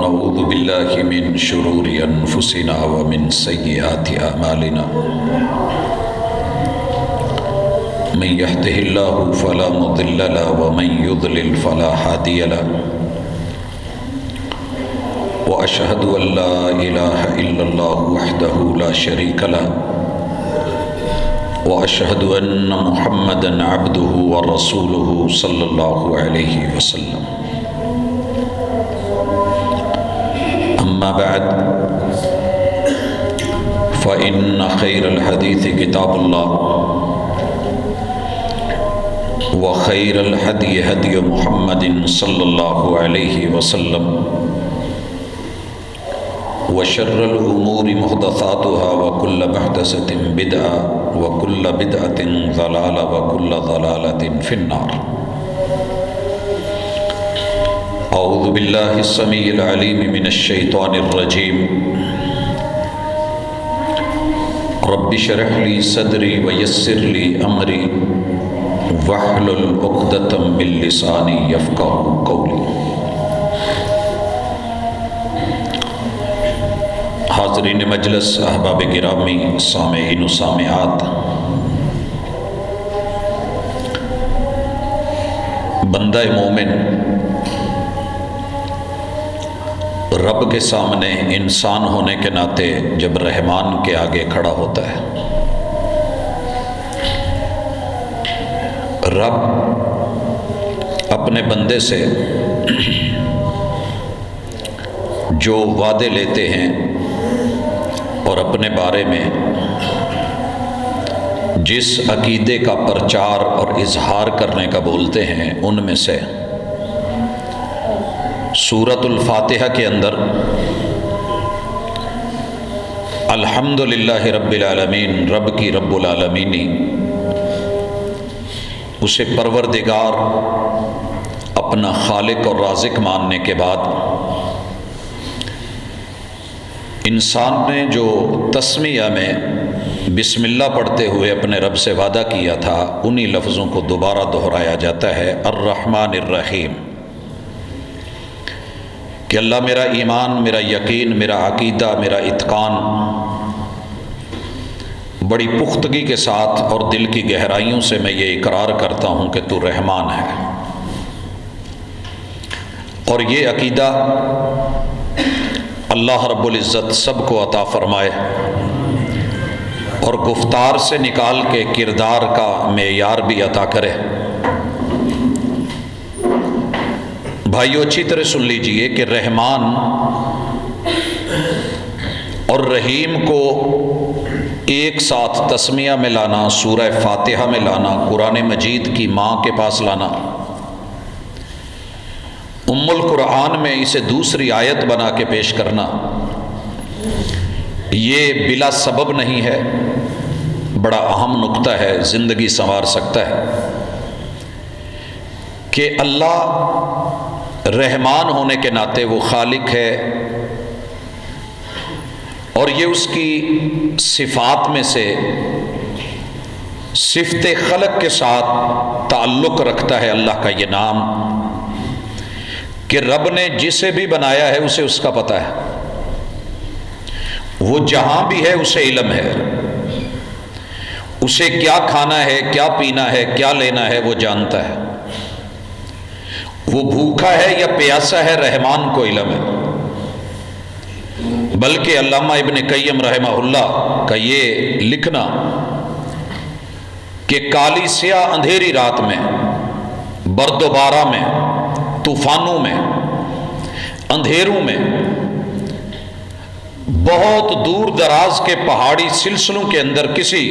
ونعوذ بالله من شرور أنفسنا ومن سيئات أعمالنا من يهده الله فلا مضل له ومن يضلل فلا هادي له وأشهد أن لا إله إلا الله وحده لا شريك له وأشهد أن محمدًا عبده ورسوله صلى الله عليه وسلم أما بعد فإن خير الحديث كتاب الله وخير الهدي هدي محمد صلى الله عليه وسلم وشر الأمور محدثاتها وكل محدثة بدعة وكل بدعة ضلالة وكل ضلالة في النار. أعوذ بالله السميع العليم من الشيطان الرجيم. رب اشرح لي صدري ويسر لي أمري واحلل عقدة من لساني يفقهوا قولي. حاضرین مجلس، احباب گرامی، سامعین و سامعات، بندہ مومن رب کے سامنے انسان ہونے کے ناطے جب رحمان کے آگے کھڑا ہوتا ہے، رب اپنے بندے سے جو وعدے لیتے ہیں اور اپنے بارے میں جس عقیدے کا پرچار اور اظہار کرنے کا بولتے ہیں، ان میں سے سورۃ الفاتحہ کے اندر الحمدللہ رب العالمین، رب کی رب العالمینی، اسے پروردگار اپنا خالق اور رازق ماننے کے بعد انسان نے جو تسمیہ میں بسم اللہ پڑھتے ہوئے اپنے رب سے وعدہ کیا تھا، انہی لفظوں کو دوبارہ دہرایا جاتا ہے، الرحمن الرحیم، کہ اللہ میرا ایمان، میرا یقین، میرا عقیدہ، میرا اتقان بڑی پختگی کے ساتھ اور دل کی گہرائیوں سے میں یہ اقرار کرتا ہوں کہ تو رحمان ہے، اور یہ عقیدہ اللہ رب العزت سب کو عطا فرمائے اور گفتار سے نکال کے کردار کا معیار بھی عطا کرے۔ بھائیو، اچھی طرح سن لیجئے کہ رحمان اور رحیم کو ایک ساتھ تسمیہ میں لانا، سورہ فاتحہ میں لانا، قرآن مجید کی ماں کے پاس لانا، ام القرآن میں اسے دوسری آیت بنا کے پیش کرنا، یہ بلا سبب نہیں ہے، بڑا اہم نقطہ ہے، زندگی سنوار سکتا ہے کہ اللہ رحمان ہونے کے ناطے وہ خالق ہے، اور یہ اس کی صفات میں سے صفت خلق کے ساتھ تعلق رکھتا ہے اللہ کا یہ نام، کہ رب نے جسے بھی بنایا ہے اسے اس کا پتہ ہے، وہ جہاں بھی ہے اسے علم ہے، اسے کیا کھانا ہے، کیا پینا ہے، کیا لینا ہے وہ جانتا ہے، وہ بھوکا ہے یا پیاسا ہے رحمان کو علم ہے۔ بلکہ علامہ ابن قیم رحمہ اللہ کا یہ لکھنا کہ کالی سیاہ اندھیری رات میں، برد و بارہ میں، طوفانوں میں، اندھیروں میں، بہت دور دراز کے پہاڑی سلسلوں کے اندر، کسی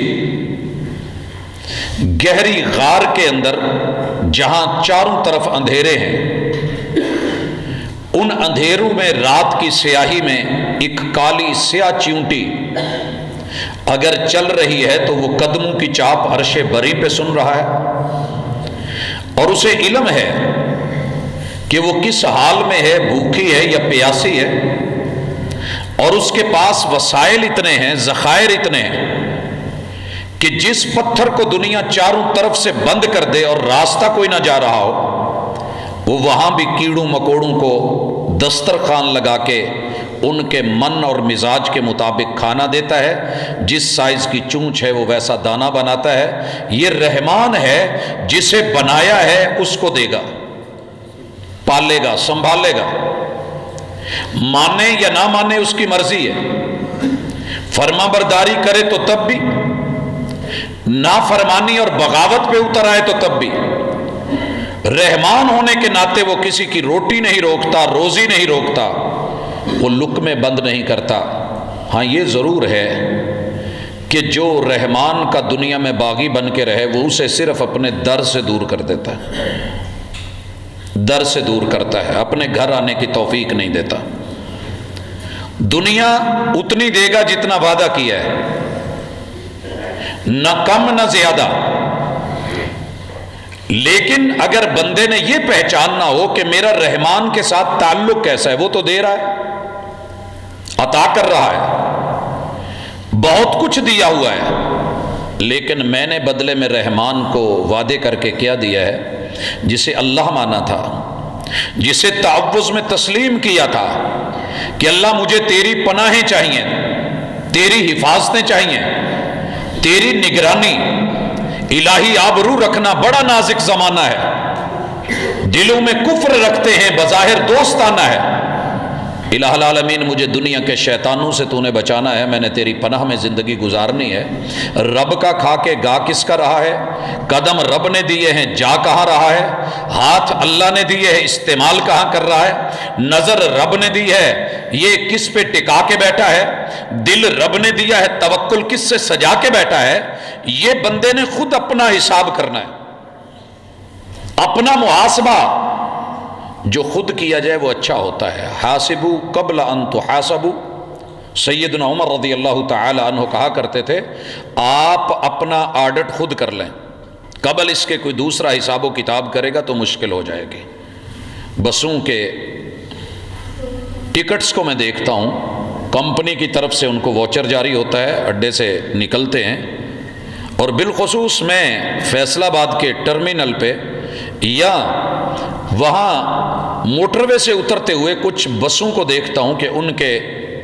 گہری غار کے اندر جہاں چاروں طرف اندھیرے ہیں، ان اندھیروں میں رات کی سیاہی میں ایک کالی سیاہ چیونٹی اگر چل رہی ہے تو وہ قدموں کی چاپ عرش بری پہ سن رہا ہے، اور اسے علم ہے کہ وہ کس حال میں ہے، بھوکی ہے یا پیاسی ہے، اور اس کے پاس وسائل اتنے ہیں، ذخائر اتنے ہیں کہ جس پتھر کو دنیا چاروں طرف سے بند کر دے اور راستہ کوئی نہ جا رہا ہو، وہ وہاں بھی کیڑوں مکوڑوں کو دسترخوان لگا کے ان کے من اور مزاج کے مطابق کھانا دیتا ہے، جس سائز کی چونچ ہے وہ ویسا دانہ بناتا ہے۔ یہ رحمان ہے، جسے بنایا ہے اس کو دے گا، پالے گا، سنبھالے گا، مانے یا نہ مانے اس کی مرضی ہے، فرما برداری کرے تو تب بھی، نافرمانی اور بغاوت پہ اتر آئے تو تب بھی۔ رحمان ہونے کے ناطے وہ کسی کی روٹی نہیں روکتا، روزی نہیں روکتا، وہ لقمے بند نہیں کرتا۔ ہاں یہ ضرور ہے کہ جو رحمان کا دنیا میں باغی بن کے رہے وہ اسے صرف اپنے در سے دور کر دیتا ہے، در سے دور کرتا ہے، اپنے گھر آنے کی توفیق نہیں دیتا۔ دنیا اتنی دے گا جتنا وعدہ کیا ہے، نہ کم نہ زیادہ۔ لیکن اگر بندے نے یہ پہچاننا ہو کہ میرا رحمان کے ساتھ تعلق کیسا ہے، وہ تو دے رہا ہے، عطا کر رہا ہے، بہت کچھ دیا ہوا ہے، لیکن میں نے بدلے میں رحمان کو وعدے کر کے کیا دیا ہے، جسے اللہ مانا تھا، جسے تعوذ میں تسلیم کیا تھا کہ اللہ مجھے تیری پناہیں چاہیے، تیری حفاظتیں چاہیے، تیری نگرانی، الہی آبرو رکھنا بڑا نازک زمانہ ہے، دلوں میں کفر رکھتے ہیں، بظاہر دوستانہ ہے، الہ العالمین مجھے دنیا کے شیطانوں سے تو نے بچانا ہے، میں نے تیری پناہ میں زندگی گزارنی ہے۔ رب کا کھا کے گا کس کا رہا ہے، قدم رب نے دیے ہیں جا کہاں رہا ہے، ہاتھ اللہ نے دیے ہیں استعمال کہاں کر رہا ہے، نظر رب نے دی ہے یہ کس پہ ٹکا کے بیٹھا ہے، دل رب نے دیا ہے توکل کس سے سجا کے بیٹھا ہے۔ یہ بندے نے خود اپنا حساب کرنا ہے، اپنا محاسبہ جو خود کیا جائے وہ اچھا ہوتا ہے۔ حاسبو قبل ان تحاسبو، سیدنا عمر رضی اللہ تعالی عنہ کہا کرتے تھے آپ اپنا آڈٹ خود کر لیں، قبل اس کے کوئی دوسرا حساب و کتاب کرے گا تو مشکل ہو جائے گی۔ بسوں کے ٹکٹس کو میں دیکھتا ہوں، کمپنی کی طرف سے ان کو واچر جاری ہوتا ہے، اڈے سے نکلتے ہیں، اور بالخصوص میں فیصل آباد کے ٹرمینل پہ یا وہاں موٹر وے سے اترتے ہوئے کچھ بسوں کو دیکھتا ہوں کہ ان کے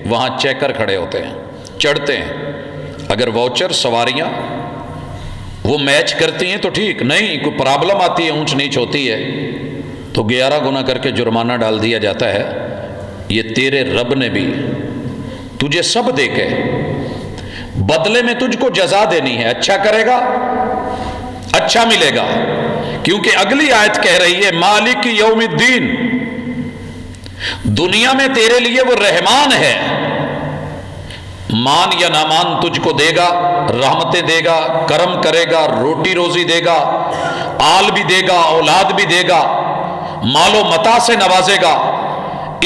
وہاں چیکر کھڑے ہوتے ہیں، چڑھتے ہیں، اگر واچر سواریاں وہ میچ کرتی ہیں تو ٹھیک، نہیں کوئی پرابلم آتی ہے، اونچ نیچ ہوتی ہے تو 11 گنا کر کے جرمانہ ڈال دیا جاتا ہے۔ یہ تیرے رب نے بھی تجھے سب دے کے بدلے میں تجھ کو جزا دینی ہے، اچھا کرے گا اچھا ملے گا، کیونکہ اگلی آیت کہہ رہی ہے مالک یوم الدین، دنیا میں تیرے لیے وہ رحمان ہے، مان یا نہ مان تجھ کو دے گا، رحمتیں دے گا، کرم کرے گا، روٹی روزی دے گا، آل بھی دے گا، اولاد بھی دے گا، مال و متاع سے نوازے گا،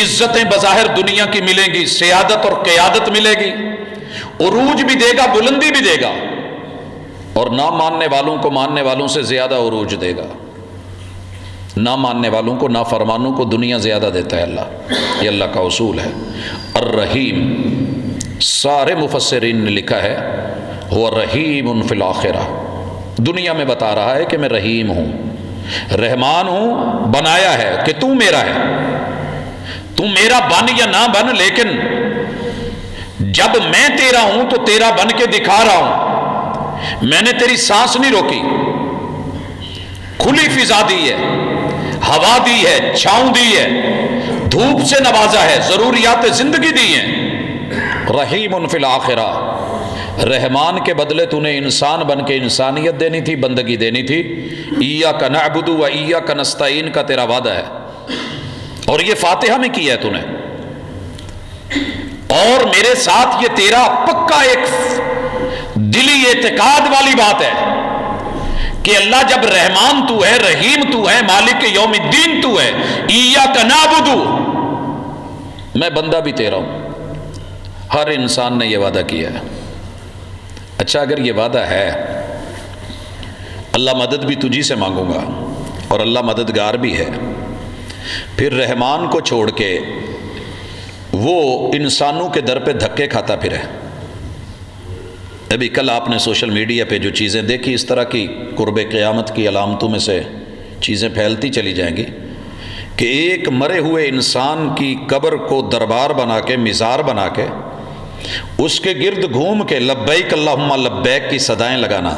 عزتیں بظاہر دنیا کی ملیں گی، سیادت اور قیادت ملے گی، عروج بھی دے گا، بلندی بھی دے گا، اور نہ ماننے والوں کو ماننے والوں سے زیادہ عروج دے گا، نہ ماننے والوں کو نافرمانوں کو دنیا زیادہ دیتا ہے اللہ، یہ اللہ کا اصول ہے۔ الرحیم، سارے مفسرین نے لکھا ہے وہ رحیم فی الآخرہ، دنیا میں بتا رہا ہے کہ میں رحیم ہوں، رحمان ہوں، بنایا ہے کہ تو میرا ہے، تو میرا بن یا نہ بن، لیکن جب میں تیرا ہوں تو تیرا بن کے دکھا رہا ہوں، میں نے تیری سانس نہیں روکی، کھلی فضا دی ہے، ہوا دی ہے، چھاؤں دی ہے، دھوپ سے نوازا ہے، ضروریات زندگی دی ہیں۔ رحیم فی الآخرہ، رحمان کے بدلے تو نے انسان بن کے انسانیت دینی تھی، بندگی دینی تھی۔ ایاک نعبد و ایاک نستعین کا تیرا وعدہ ہے، اور یہ فاتحہ میں کیا ہے تو نے، اور میرے ساتھ یہ تیرا پکا ایک دلی اعتقاد والی بات ہے کہ اللہ جب رحمان تو ہے، رحیم تو ہے، مالک یوم الدین تو ہے، ایاک نعبد، میں بندہ بھی تیرا ہوں۔ ہر انسان نے یہ وعدہ کیا ہے۔ اچھا اگر یہ وعدہ ہے، اللہ مدد بھی تجھی سے مانگوں گا اور اللہ مددگار بھی ہے، پھر رحمان کو چھوڑ کے وہ انسانوں کے در پہ دھکے کھاتا پھرے۔ ابھی کل آپ نے سوشل میڈیا پہ جو چیزیں دیکھی، اس طرح کی قرب قیامت کی علامتوں میں سے چیزیں پھیلتی چلی جائیں گی کہ ایک مرے ہوئے انسان کی قبر کو دربار بنا کے، مزار بنا کے، اس کے گرد گھوم کے لبیک اللہم لبیک کی صدائیں لگانا،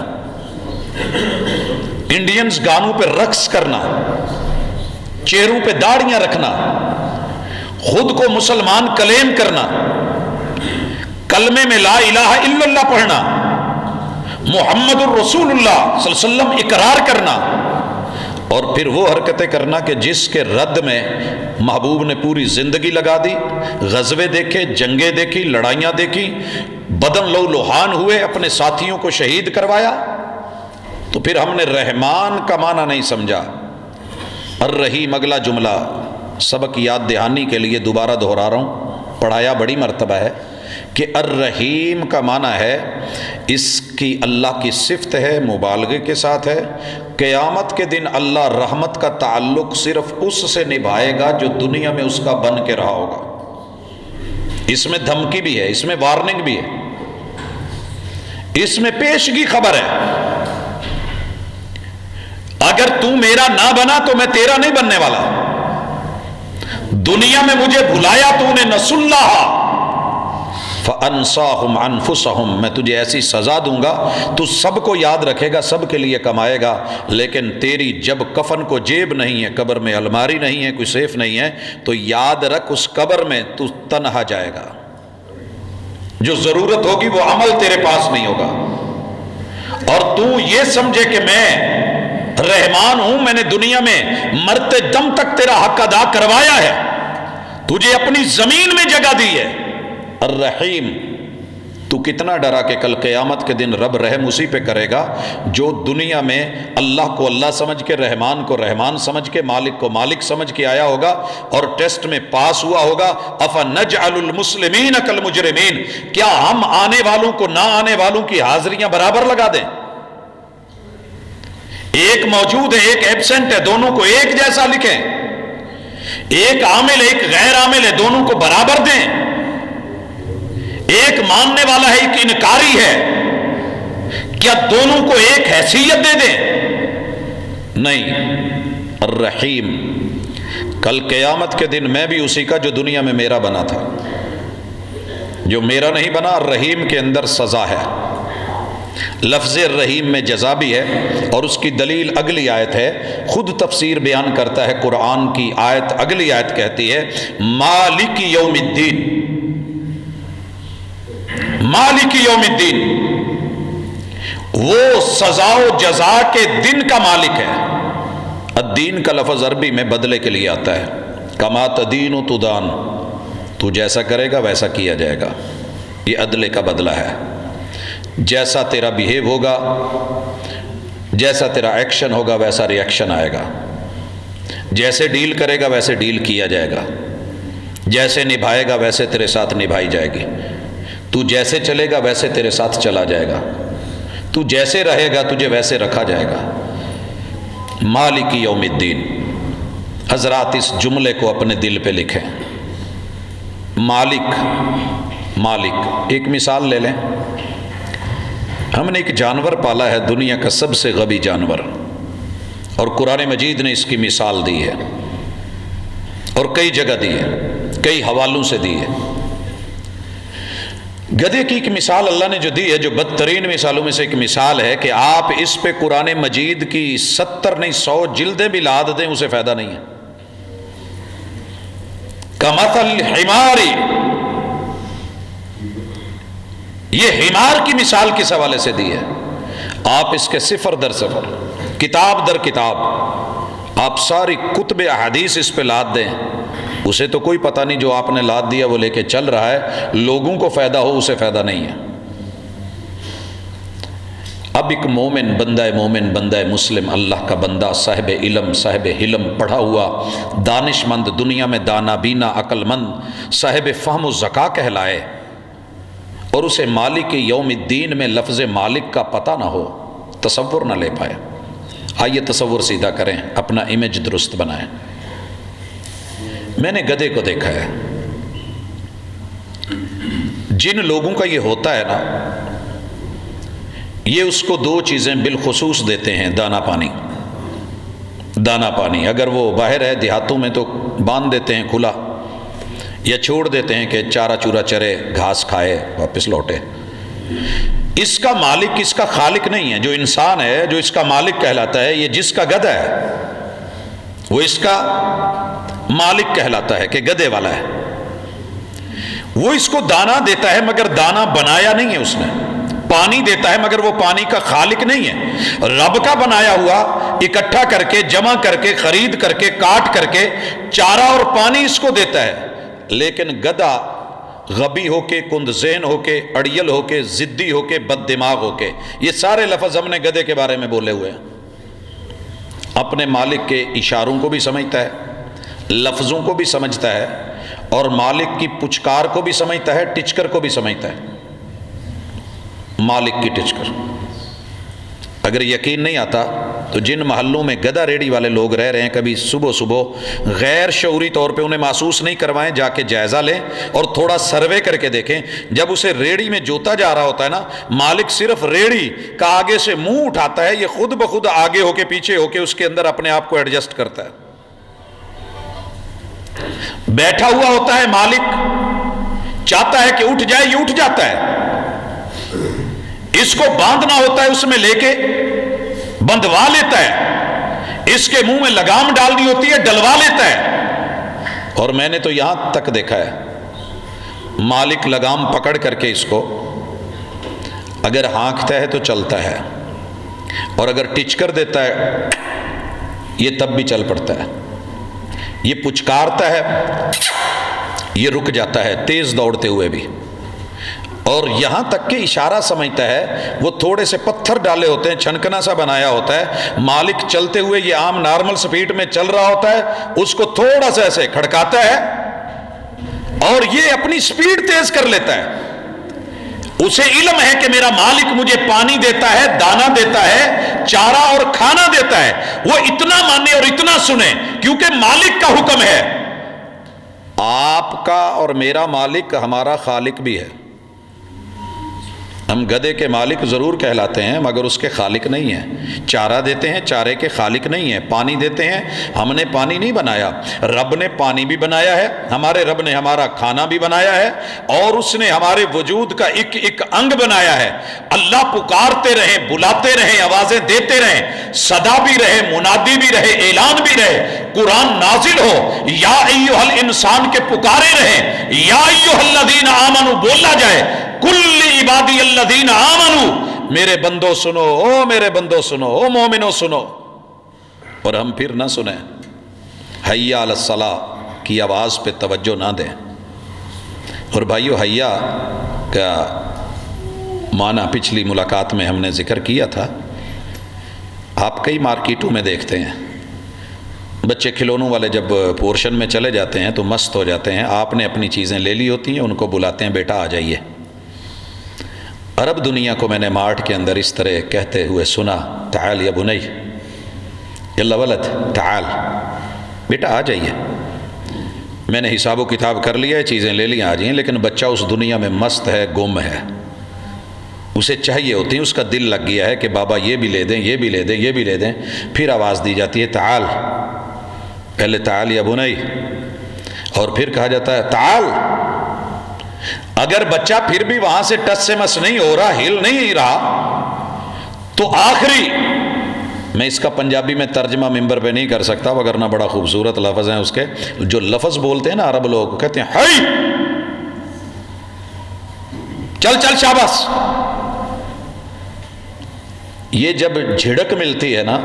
انڈینز گانوں پہ رقص کرنا، چہروں پہ داڑیاں رکھنا، خود کو مسلمان کلیم کرنا، کلمے میں لا الہ الا اللہ پڑھنا، محمد الرسول اللہ صلی اللہ علیہ وسلم اقرار کرنا، اور پھر وہ حرکتیں کرنا کہ جس کے رد میں محبوب نے پوری زندگی لگا دی، غزوے دیکھے، جنگیں دیکھی، لڑائیاں دیکھی، بدن لو لوہان ہوئے، اپنے ساتھیوں کو شہید کروایا۔ تو پھر ہم نے رحمان کا معنی نہیں سمجھا۔ الرحیم اگلا جملہ سبق یاد دہانی کے لیے دوبارہ دہرا رہا ہوں، پڑھایا بڑی مرتبہ ہے کہ الرحیم کا معنی ہے اس کی اللہ کی صفت ہے، مبالغے کے ساتھ ہے۔ قیامت کے دن اللہ رحمت کا تعلق صرف اس سے نبھائے گا جو دنیا میں اس کا بن کے رہا ہوگا۔ اس میں دھمکی بھی ہے، اس میں وارننگ بھی ہے، اس میں پیشگی خبر ہے۔ اگر تو میرا نہ بنا تو میں تیرا نہیں بننے والا۔ دنیا میں مجھے بھلایا تو نے نسوا اللہ فَأَنْسَاهُمْ أَنفُسَهُمْ، میں تجھے ایسی سزا دوں گا تو سب کو یاد رکھے گا، سب کے لیے کمائے گا، لیکن تیری جب کفن کو جیب نہیں ہے، قبر میں الماری نہیں ہے، کوئی سیف نہیں ہے، تو یاد رکھ اس قبر میں تو تنہا جائے گا۔ جو ضرورت ہوگی وہ عمل تیرے پاس نہیں ہوگا، اور تو یہ سمجھے کہ میں رحمان ہوں، میں نے دنیا میں مرتے دم تک تیرا حق ادا کروایا ہے، تجھے اپنی زمین میں جگہ دی ہے۔ الرحیم، تو کتنا ڈرا کہ کل قیامت کے دن رب رحم اسی پہ کرے گا جو دنیا میں اللہ کو اللہ سمجھ کے، رحمان کو رحمان سمجھ کے، مالک کو مالک سمجھ کے آیا ہوگا اور ٹیسٹ میں پاس ہوا ہوگا۔ افنجعل المسلمین کالمجرمین، کیا ہم آنے والوں کو نہ آنے والوں کی حاضریاں برابر لگا دیں؟ ایک موجود ہے، ایک ایبسنٹ ہے، دونوں کو ایک جیسا لکھیں؟ ایک عامل ایک غیر عامل ہے، دونوں کو برابر دیں؟ ایک ماننے والا ہے، ایک انکاری ہے، کیا دونوں کو ایک حیثیت دے دیں؟ نہیں۔ الرحیم، کل قیامت کے دن میں بھی اسی کا جو دنیا میں میرا بنا تھا، جو میرا نہیں بنا۔ الرحیم کے اندر سزا ہے، لفظ الرحیم میں جزا بھی ہے، اور اس کی دلیل اگلی آیت ہے، خود تفسیر بیان کرتا ہے قرآن کی آیت، اگلی آیت کہتی ہے مالک یوم الدین، مالک یوم الدین، وہ سزا و جزا کے دن کا مالک ہے۔ الدین کا لفظ عربی میں بدلے کے لیے آتا ہے، کما تدین تدان، تو جیسا کرے گا ویسا کیا جائے گا، یہ عدلے کا بدلہ ہے۔ جیسا تیرا بیہیو ہوگا، جیسا تیرا ایکشن ہوگا ویسا ری ایکشن آئے گا، جیسے ڈیل کرے گا ویسے ڈیل کیا جائے گا، جیسے نبھائے گا ویسے تیرے ساتھ نبھائی جائے گی، تو جیسے چلے گا ویسے تیرے ساتھ چلا جائے گا، تو جیسے رہے گا تجھے ویسے رکھا جائے گا۔ مالک یوم الدین، حضرات اس جملے کو اپنے دل پہ لکھیں۔ مالک، مالک، ایک مثال لے لیں۔ ہم نے ایک جانور پالا ہے، دنیا کا سب سے غبی جانور، اور قرآن مجید نے اس کی مثال دی ہے، اور کئی جگہ دی ہے، کئی حوالوں سے دی ہے۔ گدھے کی ایک مثال اللہ نے جو دی ہے، جو بدترین مثالوں میں سے ایک مثال ہے کہ آپ اس پہ قرآن مجید کی 70 نہیں 100 جلدیں بھی لاد دیں اسے فائدہ نہیں ہے۔ کمثل الحمار، یہ حمار کی مثال کس حوالے سے دی ہے؟ آپ اس کے صفر در صفر، کتاب در کتاب، آپ ساری کتب احادیث اس پہ لاد دیں، اسے تو کوئی پتہ نہیں، جو آپ نے لاد دیا وہ لے کے چل رہا ہے، لوگوں کو فائدہ ہو اسے فائدہ نہیں ہے۔ اب ایک مومن، بندہ مسلم، اللہ کا بندہ، صاحب علم، صاحب حلم، پڑھا ہوا، دانش مند، دنیا میں دانا بینا، عقل مند، صاحب فہم و ذکا کہلائے، اور اسے مالک یوم الدین میں لفظ مالک کا پتہ نہ ہو، تصور نہ لے پائے۔ آئیے تصور سیدھا کریں، اپنا امیج درست بنائیں۔ میں نے گدھے کو دیکھا ہے، جن لوگوں کا یہ ہوتا ہے نا، یہ اس کو 2 چیزیں بالخصوص دیتے ہیں، دانا پانی، دانا پانی. اگر وہ باہر ہے دیہاتوں میں تو باندھ دیتے ہیں کھلا یا چھوڑ دیتے ہیں کہ چارہ چورا چرے، گھاس کھائے واپس لوٹے. اس کا مالک، اس کا خالق نہیں ہے. جو انسان ہے جو اس کا مالک کہلاتا ہے، یہ جس کا گدھا ہے وہ اس کا مالک کہلاتا ہے کہ گدھے والا ہے. وہ اس کو دانا دیتا ہے مگر دانا بنایا نہیں ہے اس نے. پانی دیتا ہے مگر وہ پانی کا خالق نہیں ہے. رب کا بنایا ہوا اکٹھا کر کے، جمع کر کے، خرید کر کے، کاٹ کر کے چارہ اور پانی اس کو دیتا ہے. لیکن گدھا غبی ہو کے، کند ذہن ہو کے، اڑیل ہو کے، ضدی ہو کے، بد دماغ ہو کے، یہ سارے لفظ ہم نے گدھے کے بارے میں بولے ہوئے ہیں. اپنے مالک کے اشاروں کو بھی سمجھتا ہے، لفظوں کو بھی سمجھتا ہے، اور مالک کی پچکار کو بھی سمجھتا ہے، ٹچکر کو بھی سمجھتا ہے. مالک کی ٹچکر. اگر یقین نہیں آتا تو جن محلوں میں گدھا ریڑھی والے لوگ رہ رہے ہیں، کبھی صبح صبح غیر شعوری طور پہ انہیں محسوس نہیں کروائیں، جا کے جائزہ لیں اور تھوڑا سروے کر کے دیکھیں. جب اسے ریڑھی میں جوتا جا رہا ہوتا ہے نا، مالک صرف ریڑھی کا آگے سے منہ اٹھاتا ہے، یہ خود بخود آگے ہو کے پیچھے ہو کے اس کے اندر اپنے آپ کو ایڈجسٹ کرتا ہے. بیٹھا ہوا ہوتا ہے مالک، چاہتا ہے کہ اٹھ جائے، یہ اٹھ جاتا ہے. اس کو باندھنا ہوتا ہے، اس میں لے کے بندھوا لیتا ہے. اس کے منہ میں لگام ڈالنی ہوتی ہے، ڈلوا لیتا ہے. اور میں نے تو یہاں تک دیکھا ہے مالک لگام پکڑ کر کے اس کو اگر ہانکتا ہے تو چلتا ہے، اور اگر ٹچکر دیتا ہے یہ تب بھی چل پڑتا ہے. یہ پچکارتا ہے، یہ رک جاتا ہے تیز دوڑتے ہوئے بھی. اور یہاں تک کہ اشارہ سمجھتا ہے. وہ تھوڑے سے پتھر ڈالے ہوتے ہیں، چھنکنا سا بنایا ہوتا ہے. مالک چلتے ہوئے یہ عام نارمل سپیڈ میں چل رہا ہوتا ہے، اس کو تھوڑا سا ایسے کھڑکاتا ہے اور یہ اپنی سپیڈ تیز کر لیتا ہے. اسے علم ہے کہ میرا مالک مجھے پانی دیتا ہے، دانا دیتا ہے، چارہ اور کھانا دیتا ہے. وہ اتنا مانے اور اتنا سنے کیونکہ مالک کا حکم ہے. آپ کا اور میرا مالک ہمارا خالق بھی ہے. ہم گدھے کے مالک ضرور کہلاتے ہیں مگر اس کے خالق نہیں ہیں. چارہ دیتے ہیں، چارے کے خالق نہیں ہیں. پانی دیتے ہیں، ہم نے پانی نہیں بنایا، رب نے پانی بھی بنایا ہے. ہمارے رب نے ہمارا کھانا بھی بنایا ہے، اور اس نے ہمارے وجود کا ایک ایک انگ بنایا ہے. اللہ پکارتے رہیں، بلاتے رہیں، آوازیں دیتے رہیں، صدا بھی رہے، منادی بھی رہے، اعلان بھی رہے، قرآن نازل ہو، یا ایھا الانسان کے پکارے رہیں، یا ایھا الذین آمنوا بولا جائے، کل عبادی الذین آمنوا، میرے بندو سنو، او میرے بندو سنو، او مومنو سنو. اور ہم پھر نہ سنیں، حی علی الصلاۃ کی آواز پہ توجہ نہ دیں. اور بھائیو، حیا کا معنی پچھلی ملاقات میں ہم نے ذکر کیا تھا. آپ کئی مارکیٹوں میں دیکھتے ہیں بچے کھلونوں والے جب پورشن میں چلے جاتے ہیں تو مست ہو جاتے ہیں. آپ نے اپنی چیزیں لے لی ہوتی ہیں، ان کو بلاتے ہیں، بیٹا آ جائیے. عرب دنیا کو میں نے مارٹ کے اندر اس طرح کہتے ہوئے سنا، تعال یا بنی، یلا ولد تعال، بیٹا آ جائیے. میں نے حساب و کتاب کر لیا ہے، چیزیں لے لی، آ جائیں. لیکن بچہ اس دنیا میں مست ہے، گم ہے. اسے چاہیے ہوتی ہے، اس کا دل لگ گیا ہے کہ بابا یہ بھی لے دیں، یہ بھی لے دیں، یہ بھی لے دیں. پھر آواز دی جاتی ہے تعال. پہلے تعال یا بنی، اور پھر کہا جاتا ہے تعال. اگر بچہ پھر بھی وہاں سے ٹس سے مس نہیں ہو رہا، ہل نہیں رہا، تو آخری، میں اس کا پنجابی میں ترجمہ ممبر پہ نہیں کر سکتا وگرنہ بڑا خوبصورت لفظ ہیں اس کے. جو لفظ بولتے ہیں نا عرب لوگ، کہتے ہیں ہائی، چل چل شاباش. یہ جب جھڑک ملتی ہے نا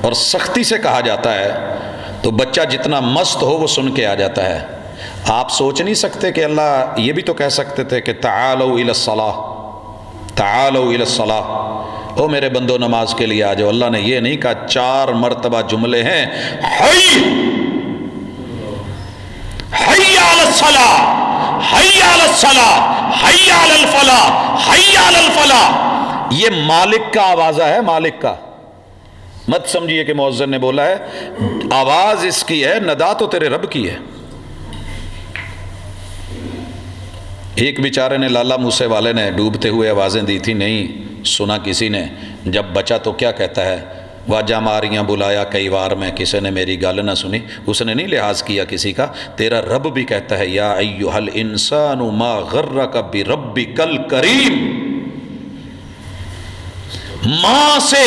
اور سختی سے کہا جاتا ہے تو بچہ جتنا مست ہو وہ سن کے آ جاتا ہے. آپ سوچ نہیں سکتے کہ اللہ یہ بھی تو کہہ سکتے تھے کہ تعالوا الی الصلاۃ، تعالوا الی الصلاۃ، او میرے بندو نماز کے لیے آ جاؤ. اللہ نے یہ نہیں کہا. 4 مرتبہ جملے ہیں، حی، حی علی الصلاۃ، حی علی الصلاۃ، حی علی الفلاح، حی علی الفلاح. یہ مالک کا آوازہ ہے، مالک کا. مت سمجھیے کہ مؤذن نے بولا ہے. آواز اس کی ہے، ندا تو تیرے رب کی ہے. ایک بیچارے نے، لالا موسے والے نے ڈوبتے ہوئے آوازیں دی تھی، نہیں سنا کسی نے. جب بچا تو کیا کہتا ہے، واجہ ماریاں بلایا کئی بار میں، کسی نے میری گل نہ سنی، اس نے نہیں لحاظ کیا کسی کا۔ تیرا رب بھی کہتا ہے یا ایھا الانسان ما غرک بربک الکریم، ماں سے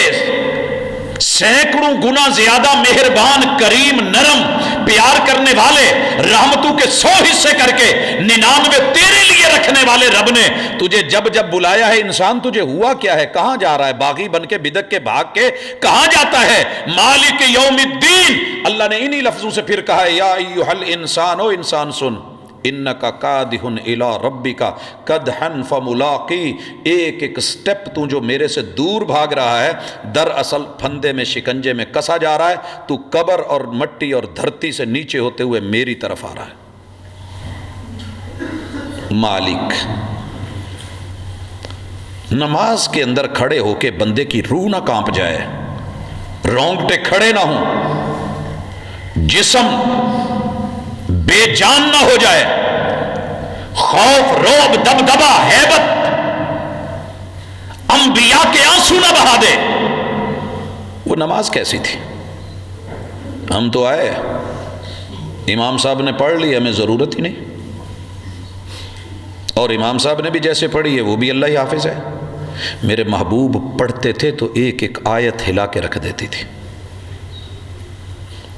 سینکڑوں گنا زیادہ مہربان، کریم، نرم، پیار کرنے والے، رحمتوں کے 100 حصے کر کے 99 تیرے لیے رکھنے والے رب نے تجھے جب جب بلایا ہے، انسان تجھے ہوا کیا ہے؟ کہاں جا رہا ہے؟ باغی بن کے بدک کے بھاگ کے کہاں جاتا ہے؟ مالک یوم الدین۔ اللہ نے انہی لفظوں سے پھر کہا ہے یا ایھا الانسان، او انسان سن، انکا کادح الی ربک کدحا فملاقی، ایک ایک سٹیپ تو جو میرے سے دور بھاگ رہا ہے، دراصل پھندے میں شکنجے میں کسا جا رہا ہے، تو قبر اور مٹی اور دھرتی سے نیچے ہوتے ہوئے میری طرف آ رہا ہے۔ مالک، نماز کے اندر کھڑے ہو کے بندے کی روح نہ کانپ جائے، رونگٹے کھڑے نہ ہوں، جسم بے جان نہ ہو جائے، خوف، رعب، دبدبا، ہیبت انبیاء کے آنسو نہ بہا دے۔ وہ نماز کیسی تھی؟ ہم تو آئے، امام صاحب نے پڑھ لی، ہمیں ضرورت ہی نہیں، اور امام صاحب نے بھی جیسے پڑھی ہے وہ بھی اللہ ہی حافظ ہے۔ میرے محبوب پڑھتے تھے تو ایک ایک آیت ہلا کے رکھ دیتی تھی۔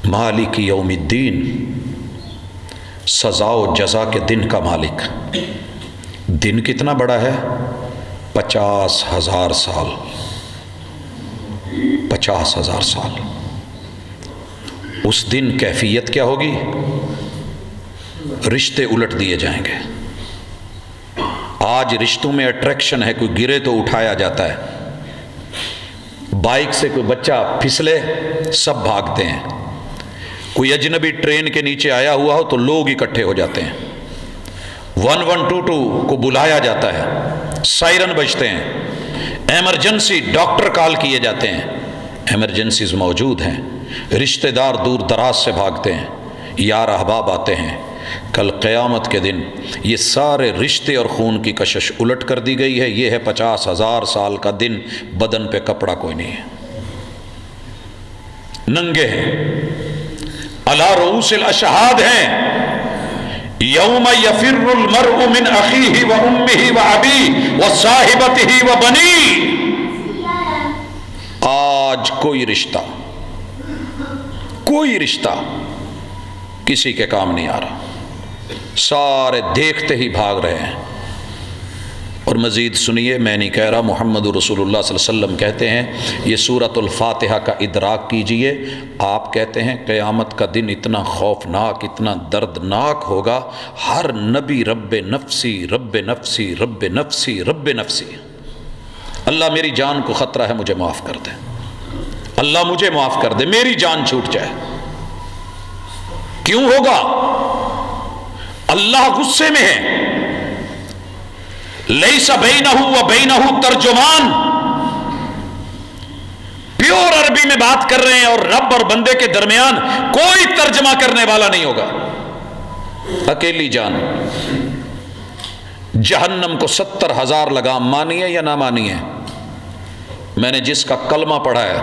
مالک یوم الدین، سزا و جزا کے دن کا مالک۔ دن کتنا بڑا ہے؟ 50,000 سال، 50,000 سال۔ اس دن کیفیت کیا ہوگی؟ رشتے الٹ دیے جائیں گے۔ آج رشتوں میں اٹریکشن ہے، کوئی گرے تو اٹھایا جاتا ہے، بائک سے کوئی بچہ پھسلے سب بھاگتے ہیں، کوئی اجنبی ٹرین کے نیچے آیا ہوا ہو تو لوگ اکٹھے ہو جاتے ہیں، 1122 کو بلایا جاتا ہے، سائرن بجتے ہیں، ایمرجنسی ڈاکٹر کال کیے جاتے ہیں، ایمرجنسیز موجود ہیں، رشتہ دار دور دراز سے بھاگتے ہیں، یار احباب آتے ہیں۔ کل قیامت کے دن یہ سارے رشتے اور خون کی کشش الٹ کر دی گئی ہے۔ یہ ہے 50,000 سال کا دن، بدن پہ کپڑا کوئی نہیں ہے، ننگے ہیں، علی رؤوس الاشہاد ہیں۔ یوم یفر المرء من اخیہ و امہ و ابیہ و صاحبتہ و بنیہ۔ آج کوئی رشتہ کسی کے کام نہیں آ رہا، سارے دیکھتے ہی بھاگ رہے ہیں۔ اور مزید سنیے، میں نہیں کہہ رہا، محمد رسول اللہ صلی اللہ علیہ وسلم کہتے ہیں، یہ سورۃ الفاتحہ کا ادراک کیجئے۔ آپ کہتے ہیں قیامت کا دن اتنا خوفناک، اتنا دردناک ہوگا، ہر نبی رب نفسی رب نفسی رب نفسی رب نفسی، اللہ میری جان کو خطرہ ہے، مجھے معاف کر دے، اللہ مجھے معاف کر دے، میری جان چھوٹ جائے۔ کیوں ہوگا؟ اللہ غصے میں ہے۔ لیس بینہ و بینہ ترجمان، پیور عربی میں بات کر رہے ہیں، اور رب اور بندے کے درمیان کوئی ترجمہ کرنے والا نہیں ہوگا، اکیلی جان۔ جہنم کو 70,000 لگام، مانی ہے یا نہ مانی ہے؟ میں نے جس کا کلمہ پڑھا ہے،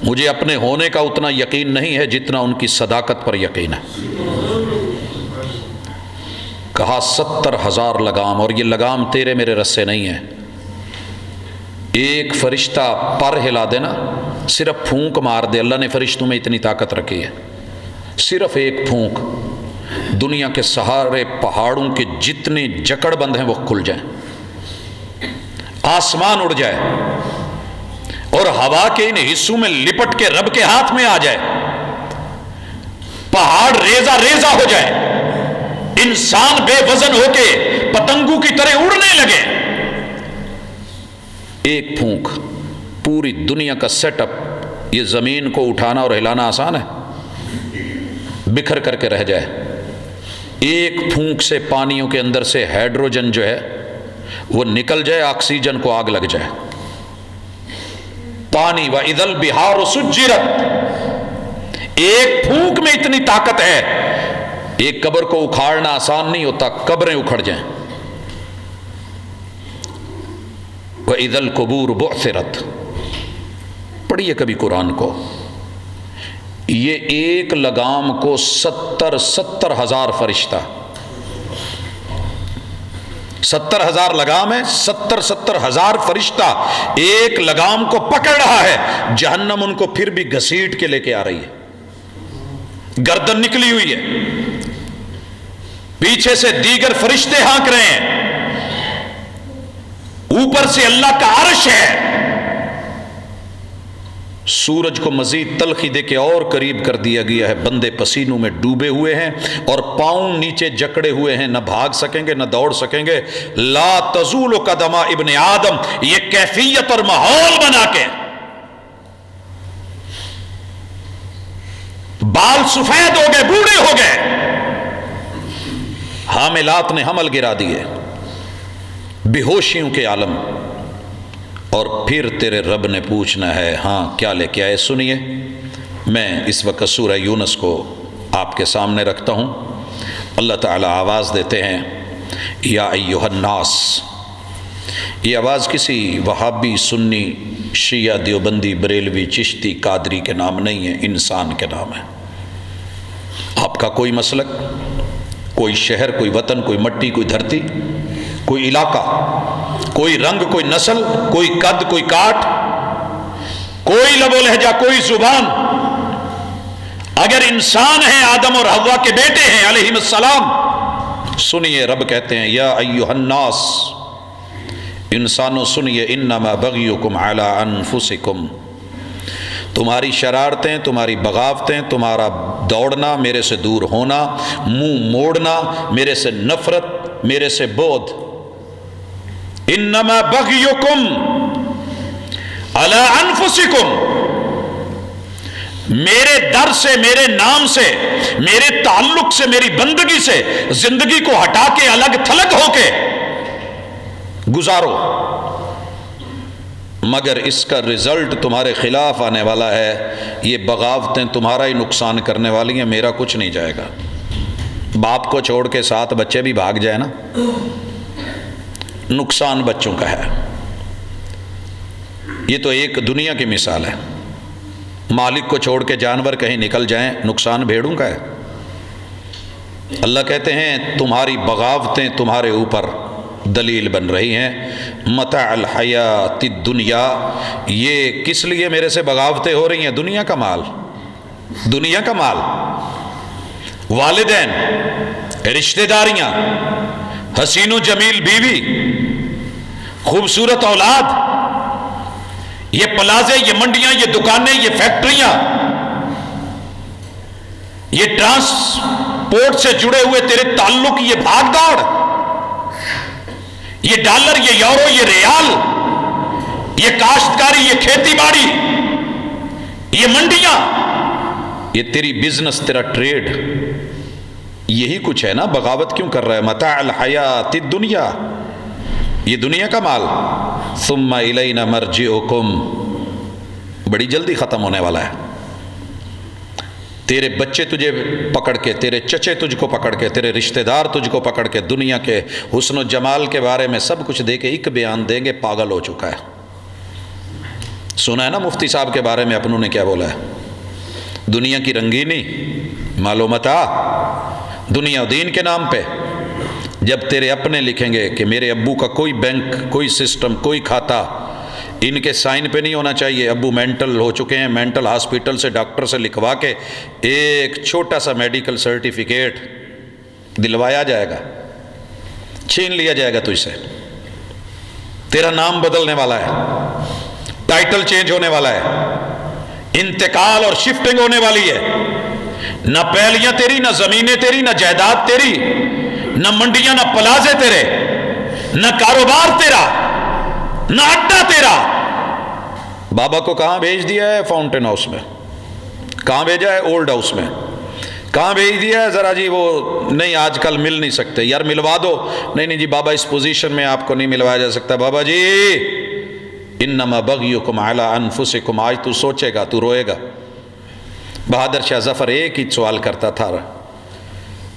مجھے اپنے ہونے کا اتنا یقین نہیں ہے جتنا ان کی صداقت پر یقین ہے۔ کہا 70,000 لگام، اور یہ لگام تیرے میرے رسے نہیں ہے۔ ایک فرشتہ پر ہلا دینا، صرف پھونک مار دے، اللہ نے فرشتوں میں اتنی طاقت رکھی ہے، صرف ایک پھونک، دنیا کے سہارے پہاڑوں کے جتنے جکڑ بند ہیں وہ کھل جائیں، آسمان اڑ جائے، اور ہوا کے ان حصوں میں لپٹ کے رب کے ہاتھ میں آ جائے، پہاڑ ریزہ ریزہ ہو جائے، انسان بے وزن ہو کے پتنگوں کی طرح اڑنے لگے۔ ایک پھونک، پوری دنیا کا سیٹ اپ، یہ زمین کو اٹھانا اور ہلانا آسان ہے؟ بکھر کر کے رہ جائے۔ ایک پھونک سے پانیوں کے اندر سے ہائیڈروجن جو ہے وہ نکل جائے، آکسیجن کو آگ لگ جائے۔ پانی وَإِذَا الْبِحَارُ سُجِّرَتْ، ایک پھونک میں اتنی طاقت ہے۔ ایک قبر کو اکھاڑنا آسان نہیں ہوتا، قبریں اکھڑ جائیں۔ وَإِذَا الْقُبُورُ بُعْثِرَتْ، پڑھیے کبھی قرآن کو، یہ ایک لگام کو 70,000 فرشتہ، 70,000 لگام ہے، 70,000 فرشتہ ایک لگام کو پکڑ رہا ہے۔ جہنم ان کو پھر بھی گھسیٹ کے لے کے آ رہی ہے، گردن نکلی ہوئی ہے، پیچھے سے دیگر فرشتے ہانک رہے ہیں، اوپر سے اللہ کا عرش ہے۔ سورج کو مزید تلخی دے کے اور قریب کر دیا گیا ہے، بندے پسینوں میں ڈوبے ہوئے ہیں اور پاؤں نیچے جکڑے ہوئے ہیں، نہ بھاگ سکیں گے نہ دوڑ سکیں گے۔ لا تزول قدم ابن آدم، یہ کیفیت اور ماحول بنا کے، بال سفید ہو گئے، بوڑھے ہو گئے، حاملات نے حمل گرا دیے، بے ہوشیوں کے عالم، اور پھر تیرے رب نے پوچھنا ہے ہاں کیا لے کے آئے۔ سنیے، میں اس وقت سورہ یونس کو آپ کے سامنے رکھتا ہوں۔ اللہ تعالیٰ آواز دیتے ہیں یا ایھا الناس۔ یہ آواز کسی وہابی، سنی، شیعہ، دیوبندی، بریلوی، چشتی، قادری کے نام نہیں ہے، انسان کے نام ہے۔ آپ کا کوئی مسلک، کوئی شہر، کوئی وطن، کوئی مٹی، کوئی دھرتی، کوئی علاقہ، کوئی رنگ، کوئی نسل، کوئی قد، کوئی کاٹ، کوئی لب و لہجہ، کوئی زبان، اگر انسان ہیں، آدم اور حوا کے بیٹے ہیں علیہم السلام، سنیے رب کہتے ہیں یا ایھا الناس، انسانوں سنیے، انما بغیکم علی انفسکم، تمہاری شرارتیں، تمہاری بغاوتیں، تمہارا دوڑنا، میرے سے دور ہونا، منہ موڑنا، میرے سے نفرت، میرے سے بغض، انما بغیکم علی انفسکم، میرے در سے، میرے نام سے، میرے تعلق سے، میری بندگی سے زندگی کو ہٹا کے الگ تھلگ ہو کے گزارو، مگر اس کا رزلٹ تمہارے خلاف آنے والا ہے۔ یہ بغاوتیں تمہارا ہی نقصان کرنے والی ہیں، میرا کچھ نہیں جائے گا۔ باپ کو چھوڑ کے 7 بچے بھی بھاگ جائے نا، نقصان بچوں کا ہے۔ یہ تو ایک دنیا کی مثال ہے، مالک کو چھوڑ کے جانور کہیں نکل جائیں، نقصان بھیڑوں کا ہے۔ اللہ کہتے ہیں تمہاری بغاوتیں تمہارے اوپر دلیل بن رہی ہیں، متاع الحیات الدنیا، یہ کس لیے میرے سے بغاوتیں ہو رہی ہیں؟ دنیا کا مال، دنیا کا مال، والدین، رشتہ داریاں، حسین و جمیل بیوی، خوبصورت اولاد، یہ پلازے، یہ منڈیاں، یہ دکانیں، یہ فیکٹریاں، یہ ٹرانسپورٹ سے جڑے ہوئے تیرے تعلق، یہ بھاگ دوڑ، یہ ڈالر، یہ یورو، یہ ریال، یہ کاشتکاری، یہ کھیتی باڑی، یہ منڈیاں، یہ تیری بزنس، تیرا ٹریڈ، یہی کچھ ہے نا۔ بغاوت کیوں کر رہا ہے؟ متاع الحیات الدنیا، یہ دنیا کا مال، ثم الینا مرجعکم، بڑی جلدی ختم ہونے والا ہے۔ تیرے بچے تجھے پکڑ کے، تیرے چچے تجھ کو پکڑ کے، تیرے رشتہ دار تجھ کو پکڑ کے دنیا کے حسن و جمال کے بارے میں سب کچھ دے کے ایک بیان دیں گے، پاگل ہو چکا ہے۔ سنا ہے نا مفتی صاحب کے بارے میں اپنوں نے کیا بولا ہے؟ دنیا کی رنگینی، مال و متاع، دنیا و دین کے نام پہ۔ جب تیرے اپنے لکھیں گے کہ میرے ابو کا کوئی بینک، کوئی سسٹم، کوئی کھاتا ان کے سائن پہ نہیں ہونا چاہیے، ابو مینٹل ہو چکے ہیں، مینٹل ہاسپٹل سے ڈاکٹر سے لکھوا کے ایک چھوٹا سا میڈیکل سرٹیفکیٹ دلوایا جائے گا، چھین لیا جائے گا تجھ سے، تیرا نام بدلنے والا ہے، ٹائٹل چینج ہونے والا ہے، انتقال اور شفٹنگ ہونے والی ہے۔ نہ پہلیاں تیری، نہ زمینیں تیری، نہ جائیداد تیری، نہ منڈیاں، نہ پلازے تیرے، نہ کاروبار تیرا، نہ اڈا تیرا۔ بابا کو کہاں بھیج دیا ہے؟ فاؤنٹین ہاؤس میں۔ کہاں بھیجا ہے؟ اولڈ ہاؤس میں۔ کہاں بھیج دیا ہے؟ ذرا جی وہ نہیں، آج کل مل نہیں سکتے، یار ملوا دو۔ نہیں جی بابا اس پوزیشن میں آپ کو نہیں ملوایا جا سکتا۔ بابا جی انما بغیکم علی انفسکم، آج تو سوچے گا، تو روئے گا۔ بہادر شاہ ظفر ایک ہی سوال کرتا تھا،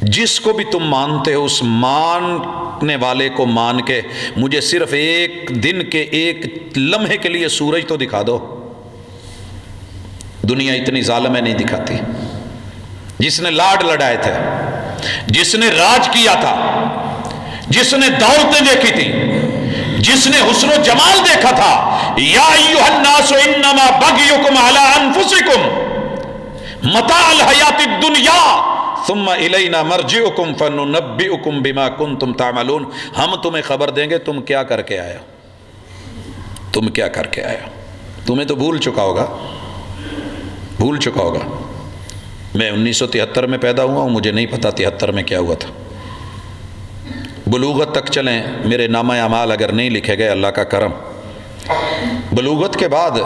جس کو بھی تم مانتے ہو اس ماننے والے کو مان کے مجھے صرف ایک دن کے ایک لمحے کے لیے سورج تو دکھا دو۔ دنیا اتنی ظالمیں نہیں دکھاتی. جس نے لاڈ لڑائے تھے، جس نے راج کیا تھا، جس نے دولتیں دیکھی تھی، جس نے حسن و جمال دیکھا تھا، یا ایھا الناس انما بغیکم علی انفسکم متاع الحیات الدنیا ثم الینا مرجعکم فننبئکم بما کنتم تعملون. ہم تمہیں خبر دیں گے تم کیا کر کے آئے ہو، تم کیا کر کے آئے ہو. تمہیں تو بھول چکا ہوگا، بھول چکا ہوگا. میں 1973 میں پیدا ہوا ہوں، مجھے نہیں پتا 73 میں کیا ہوا تھا. بلوغت تک چلیں، میرے نامہ اعمال اگر نہیں لکھے گئے اللہ کا کرم. بلوغت کے بعد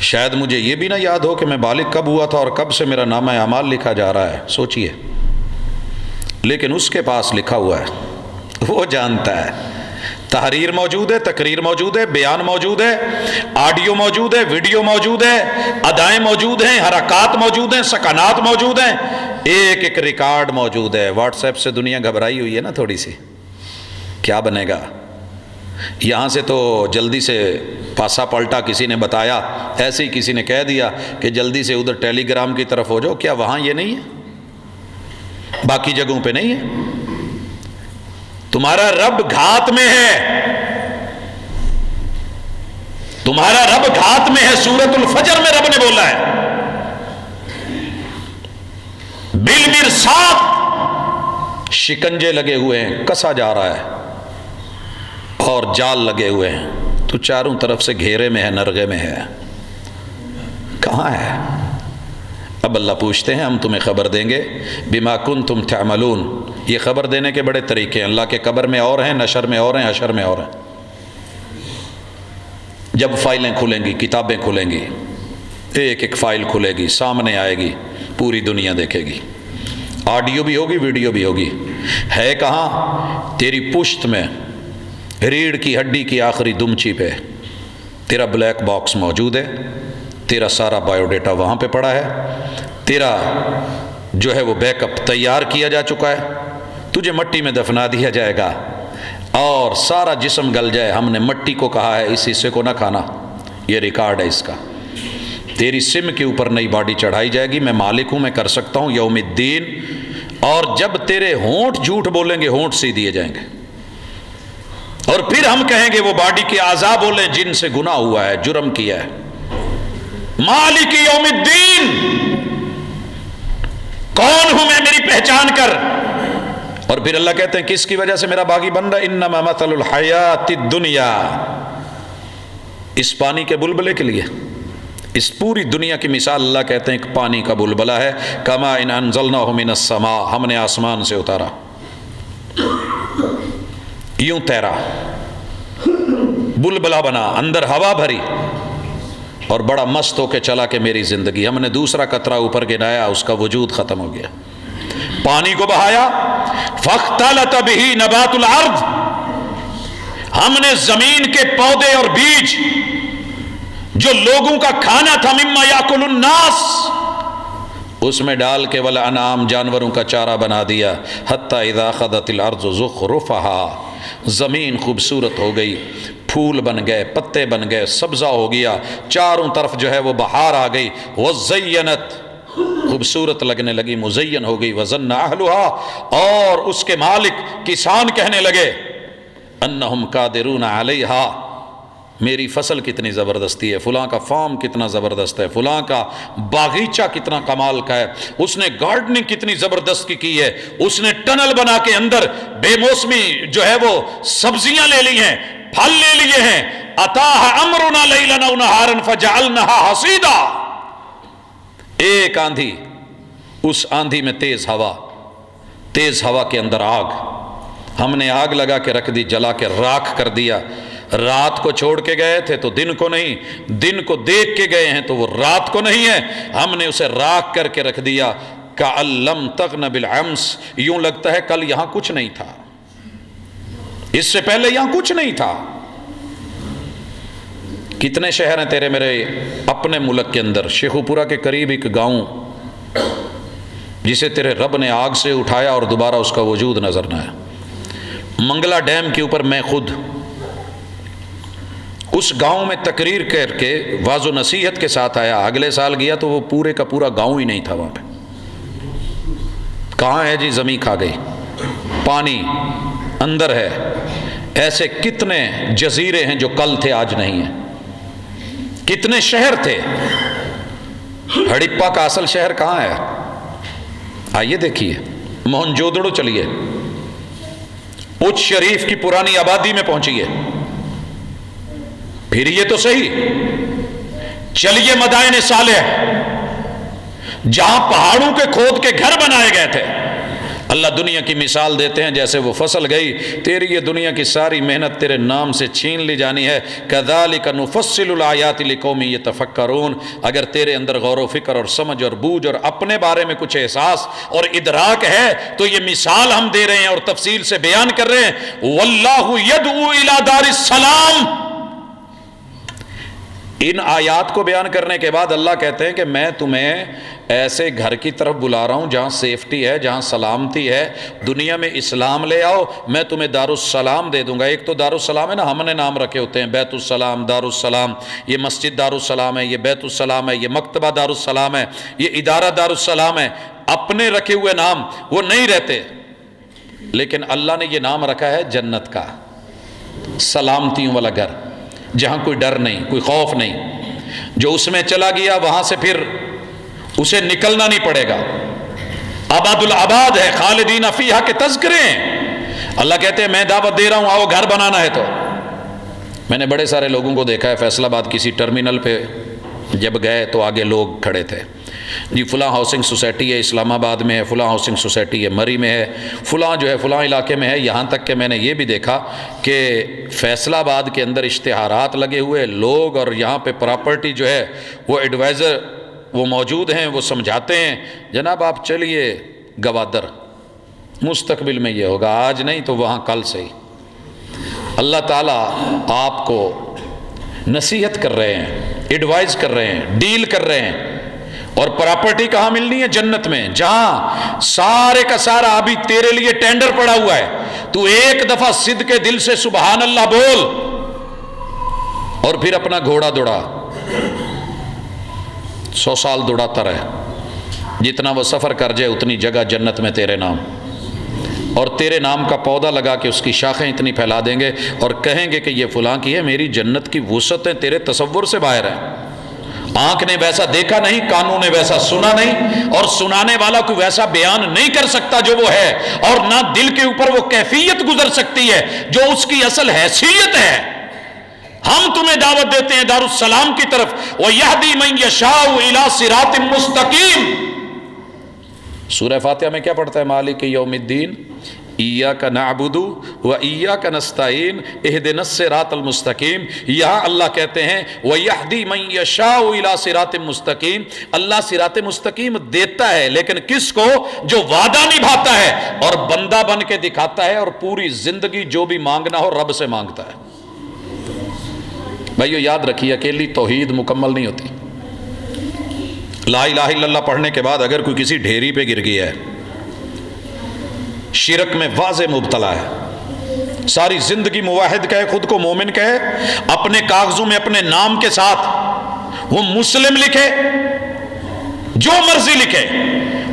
شاید مجھے یہ بھی نہ یاد ہو کہ میں بالغ کب ہوا تھا اور کب سے میرا نامہ اعمال لکھا جا رہا ہے، سوچئے. لیکن اس کے پاس لکھا ہوا ہے، وہ جانتا ہے. تحریر موجود ہے، تقریر موجود ہے، بیان موجود ہے، آڈیو موجود ہے، ویڈیو موجود ہے، ادائیں موجود ہیں، حرکات موجود ہیں، سکنات موجود ہیں، ایک ایک ریکارڈ موجود ہے. واٹس ایپ سے دنیا گھبرائی ہوئی ہے نا تھوڑی سی، کیا بنے گا. یہاں سے تو جلدی سے پاسا پلٹا کسی نے بتایا، ایسے ہی کسی نے کہہ دیا کہ جلدی سے ادھر ٹیلی گرام کی طرف ہو جاؤ. کیا وہاں یہ نہیں ہے؟ باقی جگہوں پہ نہیں ہے؟ تمہارا رب گھات میں ہے، تمہارا رب گھات میں ہے. سورۃ الفجر میں رب نے بولا ہے بالمرصاد، شکنجے لگے ہوئے ہیں، کسا جا رہا ہے اور جال لگے ہوئے ہیں. تو چاروں طرف سے گھیرے میں ہے، نرغے میں ہے. کہاں ہے؟ اب اللہ پوچھتے ہیں ہم تمہیں خبر دیں گے بما کنتم تعملون. یہ خبر دینے کے بڑے طریقے ہیں. اللہ کے قبر میں اور ہیں، نشر میں اور ہیں، حشر میں اور ہیں. جب فائلیں کھلیں گی، کتابیں کھلیں گی، ایک ایک فائل کھلے گی، سامنے آئے گی، پوری دنیا دیکھے گی. آڈیو بھی ہوگی، ویڈیو بھی ہوگی. ہے کہاں؟ تیری پشت میں، ریڑھ کی ہڈی کی آخری دمچی پہ تیرا بلیک باکس موجود ہے. تیرا سارا بایو ڈیٹا وہاں پہ پڑا ہے. تیرا جو ہے وہ بیک اپ تیار کیا جا چکا ہے. تجھے مٹی میں دفنا دیا جائے گا اور سارا جسم گل جائے. ہم نے مٹی کو کہا ہے اس حصے کو نہ کھانا، یہ ریکارڈ ہے اس کا. تیری سم کے اوپر نئی باڈی چڑھائی جائے گی. میں مالک ہوں، میں کر سکتا ہوں یوم الدین. اور جب تیرے ہونٹ جھوٹ بولیں گے، ہونٹ سی دیے جائیں گے. اور پھر ہم کہیں گے وہ باڈی کے اعضاء بولیں جن سے گناہ ہوا ہے، جرم کیا ہے. مالک یوم الدین، کون ہوں میں، میری پہچان کر. اور پھر اللہ کہتے ہیں کس کی وجہ سے میرا باغی بن رہا ہے؟ انما مثل الحیات الدنیا، اس پانی کے بلبلے کے لیے، اس پوری دنیا کی مثال اللہ کہتے ہیں ایک پانی کا بلبلہ ہے. کما ان انزلناہ من السماء، ہم نے آسمان سے اتارا، یوں تیرا، بلبلہ بنا، اندر ہوا بھری اور بڑا مست ہو کے چلا کہ میری زندگی. ہم نے دوسرا قطرہ اوپر گرایا، اس کا وجود ختم ہو گیا. پانی کو بہایا، فاختلط بہ نبات الارض، ہم نے زمین کے پودے اور بیج جو لوگوں کا کھانا تھا، مما یاکل الناس، اس میں ڈال کے والانعام، جانوروں کا چارہ بنا دیا. حتی اذا اخذت الارض زخرفها، زمین خوبصورت ہو گئی، پھول بن گئے، پتے بن گئے، سبزہ ہو گیا، چاروں طرف جو ہے وہ بہار آ گئی. وزینت، خوبصورت لگنے لگی، مزین ہو گئی. وظن اہلها، اور اس کے مالک کسان کہنے لگے انہم قادرون علیہا، میری فصل کتنی زبردستی ہے، فلاں کا فارم کتنا زبردست ہے، فلاں کا باغیچہ کتنا کمال کا ہے، اس نے گارڈننگ کتنی زبردست کی ہے، اس نے ٹنل بنا کے اندر بے موسمی جو ہے وہ سبزیاں لے لی ہیں، پھل لے لیے ہیں. اتاہ امرنا لیلا او نہارا فجعلناها حصیدا، ایک آندھی، اس آندھی میں تیز ہوا، تیز ہوا کے اندر آگ، ہم نے آگ لگا کے رکھ دی، جلا کے راکھ کر دیا. رات کو چھوڑ کے گئے تھے تو دن کو نہیں، دن کو دیکھ کے گئے ہیں تو وہ رات کو نہیں ہے، ہم نے اسے راکھ کر کے رکھ دیا. کأن لم تغن بالامس، یوں لگتا ہے کل یہاں کچھ نہیں تھا، اس سے پہلے یہاں کچھ نہیں تھا. کتنے شہر ہیں تیرے میرے اپنے ملک کے اندر؟ شیخوپورہ کے قریب ایک گاؤں جسے تیرے رب نے آگ سے اٹھایا اور دوبارہ اس کا وجود نظر نہ آیا. منگلا ڈیم کے اوپر میں خود اس گاؤں میں تقریر کر کے واض و نصیحت کے ساتھ آیا، اگلے سال گیا تو وہ پورے کا پورا گاؤں ہی نہیں تھا وہاں پہ۔ کہاں ہے جی؟ زمین کھا گئی، پانی اندر ہے۔ ایسے کتنے جزیرے ہیں جو کل تھے آج نہیں ہیں، کتنے شہر تھے۔ ہڑپا کا اصل شہر کہاں ہے؟ آئیے دیکھیے، موہنجودڑو چلیے، اچ شریف کی پرانی آبادی میں پہنچیے، پھر یہ تو صحیح چلیے مدائن صالح جہاں پہاڑوں کے کھود کے گھر بنائے گئے تھے۔ اللہ دنیا کی مثال دیتے ہیں، جیسے وہ فصل گئی، تیری یہ دنیا کی ساری محنت تیرے نام سے چھین لی جانی ہے۔ كَذَلِكَ نُفَصِّلُ الْآيَاتِ لِقَوْمٍ يَتَفَكَّرُونَ۔ اگر تیرے اندر غور و فکر اور سمجھ اور بوجھ اور اپنے بارے میں کچھ احساس اور ادراک ہے تو یہ مثال ہم دے رہے ہیں اور تفصیل سے بیان کر رہے ہیں۔ وَاللَّهُ يَدْعُو إِلَى دَارِ السَّلَامِ۔ ان آیات کو بیان کرنے کے بعد اللہ کہتے ہیں کہ میں تمہیں ایسے گھر کی طرف بلا رہا ہوں جہاں سیفٹی ہے، جہاں سلامتی ہے، دنیا میں اسلام لے آؤ، میں تمہیں دارالسلام دے دوں گا۔ ایک تو دارالسلام ہے نا، ہم نے نام رکھے ہوتے ہیں، بیت السلام، دارالسلام، یہ مسجد دارالسلام ہے، یہ بیت السلام ہے، یہ مکتبہ دارالسلام ہے، یہ ادارہ دارالسلام ہے۔ اپنے رکھے ہوئے نام وہ نہیں رہتے، لیکن اللہ نے یہ نام رکھا ہے جنت کا، سلامتیوں والا گھر، جہاں کوئی ڈر نہیں، کوئی خوف نہیں۔ جو اس میں چلا گیا وہاں سے پھر اسے نکلنا نہیں پڑے گا۔ آباد الآباد ہے، خالدین فیہا کے تذکرے ہیں۔ اللہ کہتے ہیں میں دعوت دے رہا ہوں، آؤ گھر بنانا ہے تو۔ میں نے بڑے سارے لوگوں کو دیکھا ہے فیصل آباد کسی ٹرمینل پہ جب گئے تو آگے لوگ کھڑے تھے، جی فلاں ہاؤسنگ سوسائٹی ہے اسلام آباد میں ہے، فلاں ہاؤسنگ سوسائٹی ہے مری میں ہے، فلاں جو ہے فلاں علاقے میں ہے۔ یہاں تک کہ میں نے یہ بھی دیکھا کہ فیصل آباد کے اندر اشتہارات لگے ہوئے لوگ، اور یہاں پہ پراپرٹی جو ہے وہ ایڈوائزر وہ موجود ہیں، وہ سمجھاتے ہیں جناب آپ چلیے گوادر، مستقبل میں یہ ہوگا، آج نہیں تو وہاں کل سے ہی۔ اللہ تعالیٰ آپ کو نصیحت کر رہے ہیں، ایڈوائز کر رہے ہیں، ڈیل کر رہے ہیں۔ اور پراپرٹی کہاں ملنی ہے؟ جنت میں، جہاں سارے کا سارا ابھی تیرے لیے ٹینڈر پڑا ہوا ہے، تو ایک دفعہ صدق کے دل سے سبحان اللہ بول اور پھر اپنا گھوڑا دوڑا، 100 سال دوڑاتا رہے، جتنا وہ سفر کر جائے اتنی جگہ جنت میں تیرے نام، اور تیرے نام کا پودا لگا کے اس کی شاخیں اتنی پھیلا دیں گے اور کہیں گے کہ یہ فلاں کی ہے، میری جنت کی وسعتیں تیرے تصور سے باہر ہیں۔ آنکھ نے ویسا دیکھا نہیں، کانوں نے ویسا سنا نہیں، اور سنانے والا کوئی ویسا بیان نہیں کر سکتا جو وہ ہے، اور نہ دل کے اوپر وہ کیفیت گزر سکتی ہے جو اس کی اصل حیثیت ہے۔ ہم تمہیں دعوت دیتے ہیں دارالسلام کی طرف، وَيَهْدِي مَن يَشَاءُ إِلَى صِرَاطٍ مُسْتَقِيمٍ۔ سورہ فاتحہ میں کیا پڑھتا ہے؟ مالک یوم الدین، ایاک نعبد و ایاک نستعین اہدنا الصراط المستقیم۔ یہاں اللہ کہتے ہیں وَيَهْدِي مَن يَشَاءُ إِلَى صِرَاطٍ مستقیم۔ اللہ صراط مستقیم دیتا ہے، لیکن کس کو؟ جو وعدہ نبھاتا ہے اور بندہ بن کے دکھاتا ہے، اور پوری زندگی جو بھی مانگنا ہو رب سے مانگتا ہے۔ بھائیو یاد رکھیے، اکیلی توحید مکمل نہیں ہوتی۔ لا الہ الا اللہ پڑھنے کے بعد اگر کوئی کسی ڈھیری پہ گر گیا ہے، شرک میں واضح مبتلا ہے، ساری زندگی موحد کہے، خود کو مومن کہے، اپنے کاغذوں میں اپنے نام کے ساتھ وہ مسلم لکھے، جو مرضی لکھے،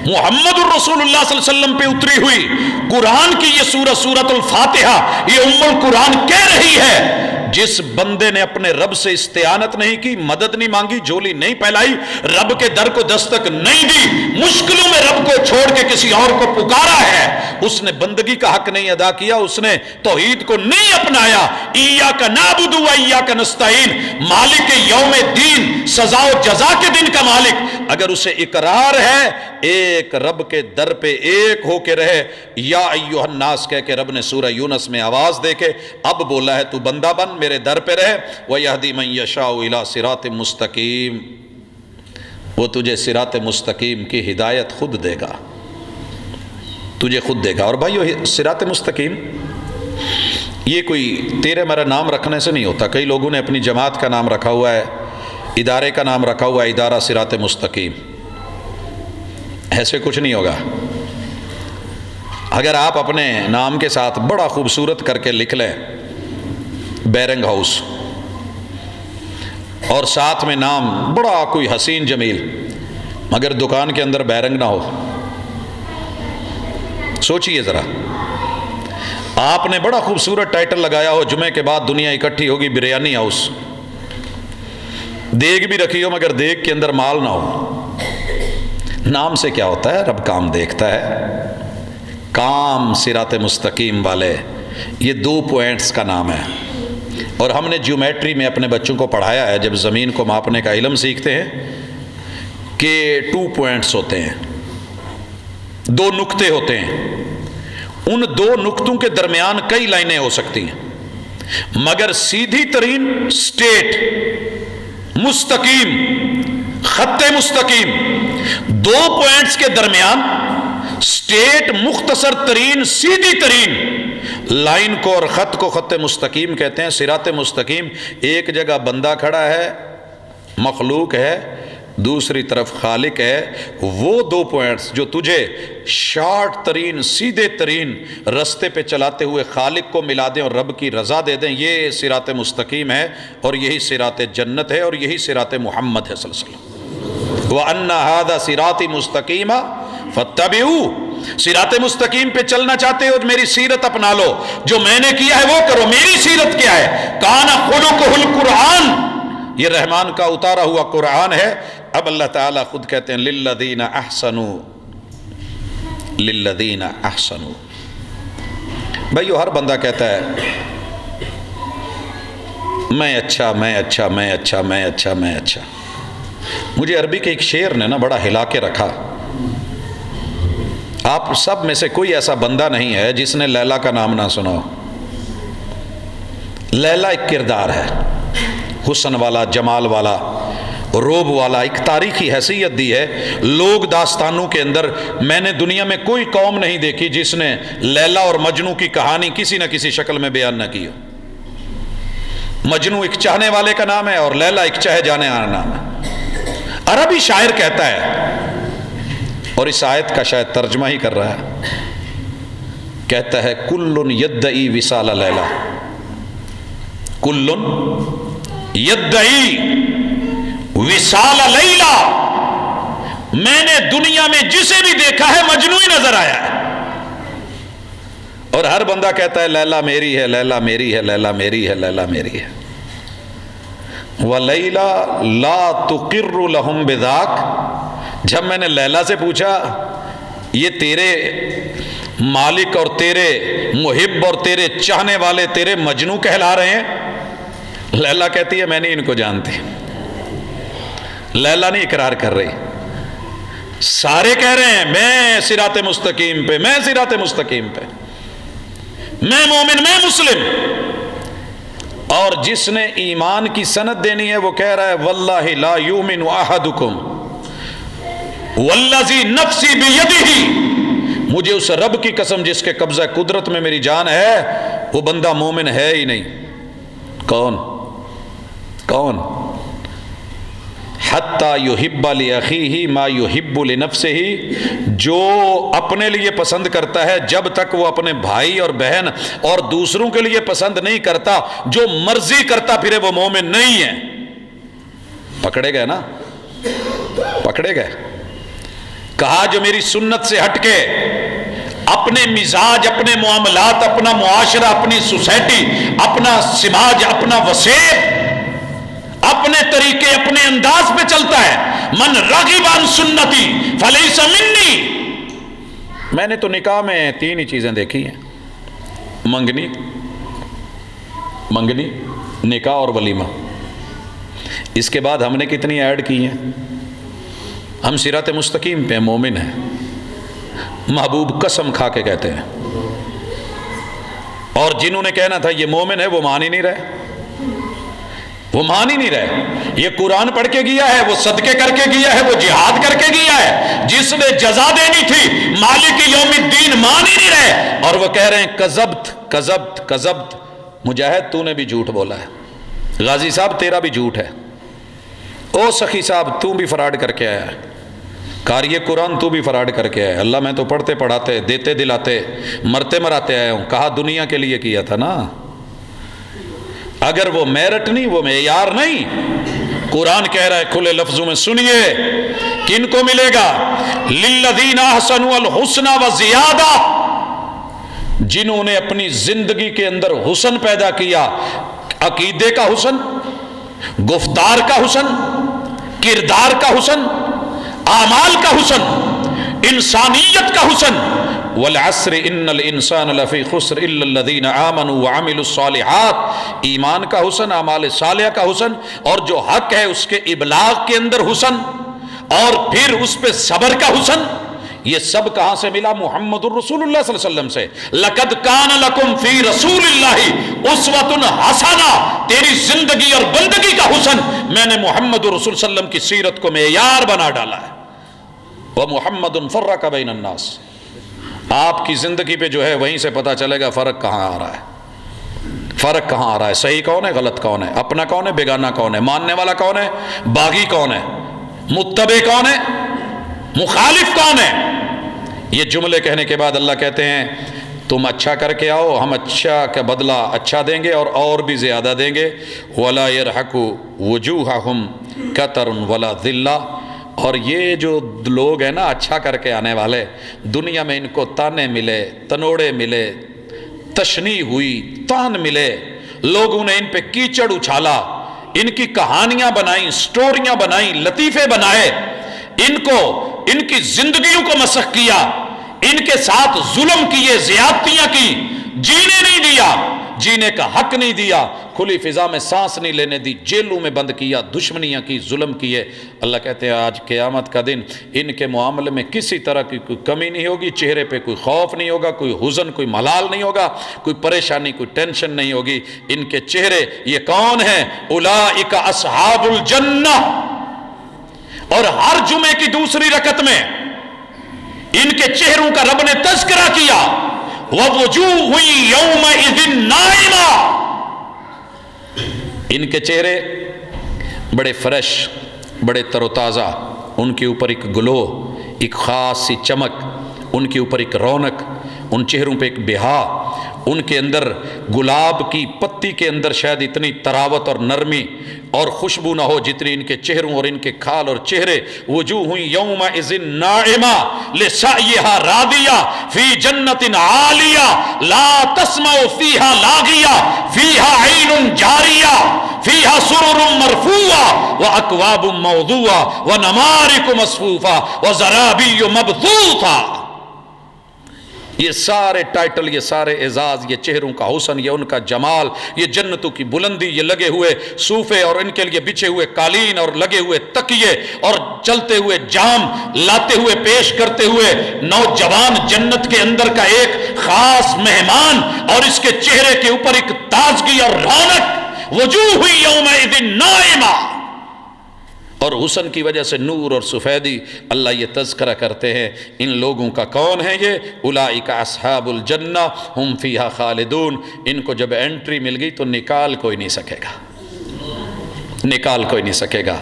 محمد الرسول اللہ صلی اللہ علیہ وسلم پہ اتری ہوئی قرآن کی یہ سورۃ الفاتحہ، یہ ام القرآن کہہ رہی ہے جس بندے نے اپنے رب سے استعانت نہیں کی، مدد نہیں مانگی، جھولی نہیں پھیلائی، رب کے در کو دستک نہیں دی، مشکلوں میں رب کو چھوڑ کے کسی اور کو پکارا ہے، اس نے بندگی کا حق نہیں ادا کیا، اس نے توحید کو نہیں اپنایا۔ ایاک نعبد و ایاک نستعین، مالک یوم الدین، سزا و جزا کے دن کا مالک، اگر اسے اقرار ہے ایک رب کے در پہ ایک ہو کے رہے، یا ایھا الناس کہہ کے رب نے سورہ یونس میں آواز دے کے اب بولا ہے تو بندہ بن، میرے در پہ رہے، وَيَهْدِي مَن يَشَاءُ إِلَى صِرَاطٍ مُسْتَقِيمٍ۔ وہ تجھے صراط مستقیم کی ہدایت خود دے گا، تجھے خود دے گا۔ اور بھائیو صراط مستقیم یہ کوئی تیرے میرا نام رکھنے سے نہیں ہوتا۔ کئی لوگوں نے اپنی جماعت کا نام رکھا ہوا ہے، ادارے کا نام رکھا ہوا ہے ادارہ صراط مستقیم، ایسے کچھ نہیں ہوگا۔ اگر آپ اپنے نام کے ساتھ بڑا خوبصورت کر کے لکھ لیں بیرنگ ہاؤس، اور ساتھ میں نام بڑا کوئی حسین جمیل، مگر دکان کے اندر بیرنگ نہ ہو۔ سوچئے ذرا، آپ نے بڑا خوبصورت ٹائٹل لگایا ہو، جمعے کے بعد دنیا اکٹھی ہوگی بریانی ہاؤس، دیگ بھی رکھی ہو مگر دیگ کے اندر مال نہ ہو۔ نام سے کیا ہوتا ہے؟ رب کام دیکھتا ہے۔ کام صراط مستقیم والے، یہ 2 پوائنٹس کا نام ہے، اور ہم نے جیومیٹری میں اپنے بچوں کو پڑھایا ہے، جب زمین کو ماپنے کا علم سیکھتے ہیں، کہ 2 پوائنٹس ہوتے ہیں، 2 نقطے ہوتے ہیں، ان 2 نقطوں کے درمیان کئی لائنیں ہو سکتی ہیں، مگر سیدھی ترین سٹریٹ مستقیم خط مستقیم 2 پوائنٹس کے درمیان سٹریٹ مختصر ترین سیدھی ترین لائن کو اور خط کو خط مستقیم کہتے ہیں۔ صراط مستقیم، ایک جگہ بندہ کھڑا ہے، مخلوق ہے، دوسری طرف خالق ہے، وہ 2 پوائنٹس جو تجھے شارٹ ترین سیدھے ترین رستے پہ چلاتے ہوئے خالق کو ملا دیں اور رب کی رضا دے دیں، یہ صراط مستقیم ہے، اور یہی صراط جنت ہے، اور یہی صراط محمد ہے صلی اللہ علیہ وسلم۔ وَأَنَّ هَذَا صِرَاطِ مُسْتَقِيمًا فَاتَّبِعُوهُ، صراط مستقیم پہ چلنا چاہتے ہو، میری سیرت اپنا لو، جو میں نے کیا ہے وہ کرو۔ میری سیرت کیا ہے؟ کَانَ خُلُقُهُ الْقُرْآنُ، یہ رحمان کا اتارا ہوا قرآن ہے۔ اب اللہ تعالیٰ خود کہتے ہیں لِلَّذِينَ أَحْسَنُوا، لِلَّذِينَ أَحْسَنُوا۔ بھائیو، ہر بندہ کہتا ہے میں اچھا، میں اچھا، میں اچھا، میں اچھا، میں اچھا۔ مجھے عربی کے ایک شعر نے نا بڑا ہلا کے رکھا۔ آپ سب میں سے کوئی ایسا بندہ نہیں ہے جس نے لیلا کا نام نہ سنا ہو۔ لیلا ایک کردار ہے، حسن والا، جمال والا، روب والا، ایک تاریخی حیثیت دی ہے۔ لوگ داستانوں کے اندر، میں نے دنیا میں کوئی قوم نہیں دیکھی جس نے لیلا اور مجنو کی کہانی کسی نہ کسی شکل میں بیان نہ کی ہو۔ مجنو ایک چاہنے والے کا نام ہے اور لیلا ایک چاہے جانے والا نام ہے۔ عربی شاعر کہتا ہے، اور اس آیت کا شاید ترجمہ ہی کر رہا ہے، کہتا ہے کل یدعی وصال لیلا، کل یدعی وصال لیلا، میں نے دنیا میں جسے بھی دیکھا ہے مجنو ہی نظر آیا ہے، اور ہر بندہ کہتا ہے لیلا میری ہے، لیلا میری ہے، لیلا میری ہے، لیلا میری ہے۔ وَلَيْلَا لَا تُقِرُّ لَهُمْ بِذَاكَ، جب میں نے لیلا سے پوچھا یہ تیرے مالک اور تیرے محب اور تیرے چاہنے والے تیرے مجنو کہلا رہے ہیں، لیلا کہتی ہے میں نہیں ان کو جانتی۔ لیلا نہیں اقرار کر رہی، سارے کہہ رہے ہیں میں صراط مستقیم پہ، میں صراط مستقیم پہ، میں مومن، میں مسلم۔ اور جس نے ایمان کی سند دینی ہے وہ کہہ رہا ہے واللہ لا یؤمن احدکم والذی نفسی بیدہ، مجھے اس رب کی قسم جس کے قبضہ قدرت میں میری جان ہے، وہ بندہ مومن ہے ہی نہیں۔ کون؟ کون؟ حتی یحب لأخیہ ما یحب لنفسہ، جو اپنے لیے پسند کرتا ہے جب تک وہ اپنے بھائی اور بہن اور دوسروں کے لیے پسند نہیں کرتا، جو مرضی کرتا پھرے وہ مومن نہیں ہے۔ پکڑے گئے نا، پکڑے گئے۔ کہا جو میری سنت سے ہٹ کے اپنے مزاج، اپنے معاملات، اپنا معاشرہ، اپنی سوسائٹی، اپنا سماج، اپنا وسیع، اپنے طریقے، اپنے انداز پہ چلتا ہے، من رغب عن سنتی فلیس منی۔ میں نے تو نکاح میں 3 ہی چیزیں دیکھی ہیں، منگنی، منگنی، نکاح اور ولیمہ۔ اس کے بعد ہم نے کتنی ایڈ کی ہیں؟ ہم صراط مستقیم پہ مومن ہیں، محبوب قسم کھا کے کہتے ہیں، اور جنہوں نے کہنا تھا یہ مومن ہے وہ مان ہی نہیں رہے، وہ مان ہی نہیں رہے۔ یہ قرآن پڑھ کے گیا ہے، وہ صدقے کر کے گیا ہے، وہ جہاد کر کے گیا ہے، جس نے جزا دینی تھی مالک یوم الدین مان ہی نہیں رہے، اور وہ کہہ رہے ہیں کذبت کذبت کذبت۔ مجاہد تو نے بھی جھوٹ بولا ہے، غازی صاحب تیرا بھی جھوٹ ہے، او سخی صاحب تو بھی فراڈ کر کے آیا ہے، قاری قرآن تو بھی فراڈ کر کے آیا۔ اللہ میں تو پڑھتے پڑھاتے، دیتے دلاتے، مرتے مراتے آیا ہوں، کہا دنیا کے لیے کیا تھا نا۔ اگر وہ میرٹ نہیں، وہ معیار نہیں، قرآن کہہ رہا ہے کھلے لفظوں میں سنیے، کن کو ملے گا؟ للذین احسنوا الحسنى وزیادہ، جنہوں نے اپنی زندگی کے اندر حسن پیدا کیا، عقیدے کا حسن، گفتار کا حسن، کردار کا حسن، اعمال کا حسن، انسانیت کا حسن۔ والعصر ان الانسان لفی خسر الا الذین آمنوا وعملوا الصالحات، ایمان کا حسن، اعمال صالحہ کا حسن، اور جو حق ہے اس کے ابلاغ کے اندر حسن، اور پھر اس پہ صبر کا حسن۔ یہ سب کہاں سے ملا؟ محمد الرسول اللہ صلی اللہ علیہ وسلم سے۔ لقد کان لکم فی رسول اللہ اسوۃ حسنہ، تیری زندگی اور بندگی کا حسن میں نے محمد الرسول صلی اللہ علیہ وسلم کی سیرت کو معیار بنا ڈالا ہے۔ وَمُحَمَّدٌ فَرَّقَ بَيْنَ النَّاسِ، آپ کی زندگی پہ جو ہے وہیں سے پتہ چلے گا فرق کہاں آ رہا ہے، فرق کہاں آ رہا ہے، صحیح کون ہے، غلط کون ہے، اپنا کون ہے، بیگانہ کون ہے، ماننے والا کون ہے، باغی کون ہے، متبع کون ہے، مخالف کون ہے۔ یہ جملے کہنے کے بعد اللہ کہتے ہیں تم اچھا کر کے آؤ، ہم اچھا کا بدلہ اچھا دیں گے اور بھی زیادہ دیں گے۔ وَلَا يَرْحَقُ وُجُوهَهُمْ قَتَرٌ وَلَا ذِلَّةٌ، اور یہ جو لوگ ہیں نا اچھا کر کے آنے والے، دنیا میں ان کو تانے ملے، تنوڑے ملے، تشنیع ہوئی، تان ملے، لوگوں نے ان پہ کیچڑ اچھالا، ان کی کہانیاں بنائیں، سٹوریاں بنائیں، لطیفے بنائے، ان کی زندگیوں کو مسخ کیا، ان کے ساتھ ظلم کیے، زیادتیاں کی، جینے نہیں دیا، جینے کا حق نہیں دیا، کھلی فضا میں سانس نہیں لینے دی، جیلوں میں بند کیا، دشمنیاں کی، ظلم کیے۔ اللہ کہتے ہیں آج قیامت کا دن ان کے معاملے میں کسی طرح کی کوئی کمی نہیں ہوگی، چہرے پہ کوئی خوف نہیں ہوگا، کوئی حزن، کوئی ملال نہیں ہوگا، کوئی پریشانی، کوئی ٹینشن نہیں ہوگی۔ ان کے چہرے یہ کون ہیں؟ اولئک اصحاب الجنہ۔ اور ہر جمعے کی دوسری رکعت میں ان کے چہروں کا رب نے تذکرہ کیا، وَوُجُوهٌ يَوْمَئِذٍ نَائِمَةٌ، ان کے چہرے بڑے فریش، بڑے تر و تازہ، ان کے اوپر ایک گلو، ایک خاص سی چمک، ان کے اوپر ایک رونق، ان چہروں پہ ایک بہا، ان کے اندر گلاب کی پتی کے اندر شاید اتنی تراوت اور نرمی اور خوشبو نہ ہو جتنی ان کے چہروں اور ان کے کھال اور چہرے۔ وجوہ یومئذ ناعمہ لسعیہا راضیہ فی جنت عالیہ لا تسمع فیہا لاغیہ فیہا عین جاریہ فیہا سرر مرفوعہ واکواب موضوعہ ونمارق مصفوفہ وزرابی مبثوثہ۔ یہ سارے ٹائٹل، یہ سارے اعزاز، یہ چہروں کا حسن، یہ ان کا جمال، یہ جنتوں کی بلندی، یہ لگے ہوئے صوفے اور ان کے لیے بچھے ہوئے قالین اور لگے ہوئے تکیے اور چلتے ہوئے جام لاتے ہوئے پیش کرتے ہوئے نوجوان جنت کے اندر کا ایک خاص مہمان، اور اس کے چہرے کے اوپر ایک تازگی اور رونق۔ وجوہ یومئذ ناعمہ، اور حسن کی وجہ سے نور اور سفیدی۔ اللہ یہ تذکرہ کرتے ہیں ان لوگوں کا کون ہے یہ؟ اولئک اصحاب الجنہ ہم فیہا خالدون۔ ان کو جب انٹری مل گئی تو نکال کوئی نہیں سکے گا، نکال کوئی نہیں سکے گا۔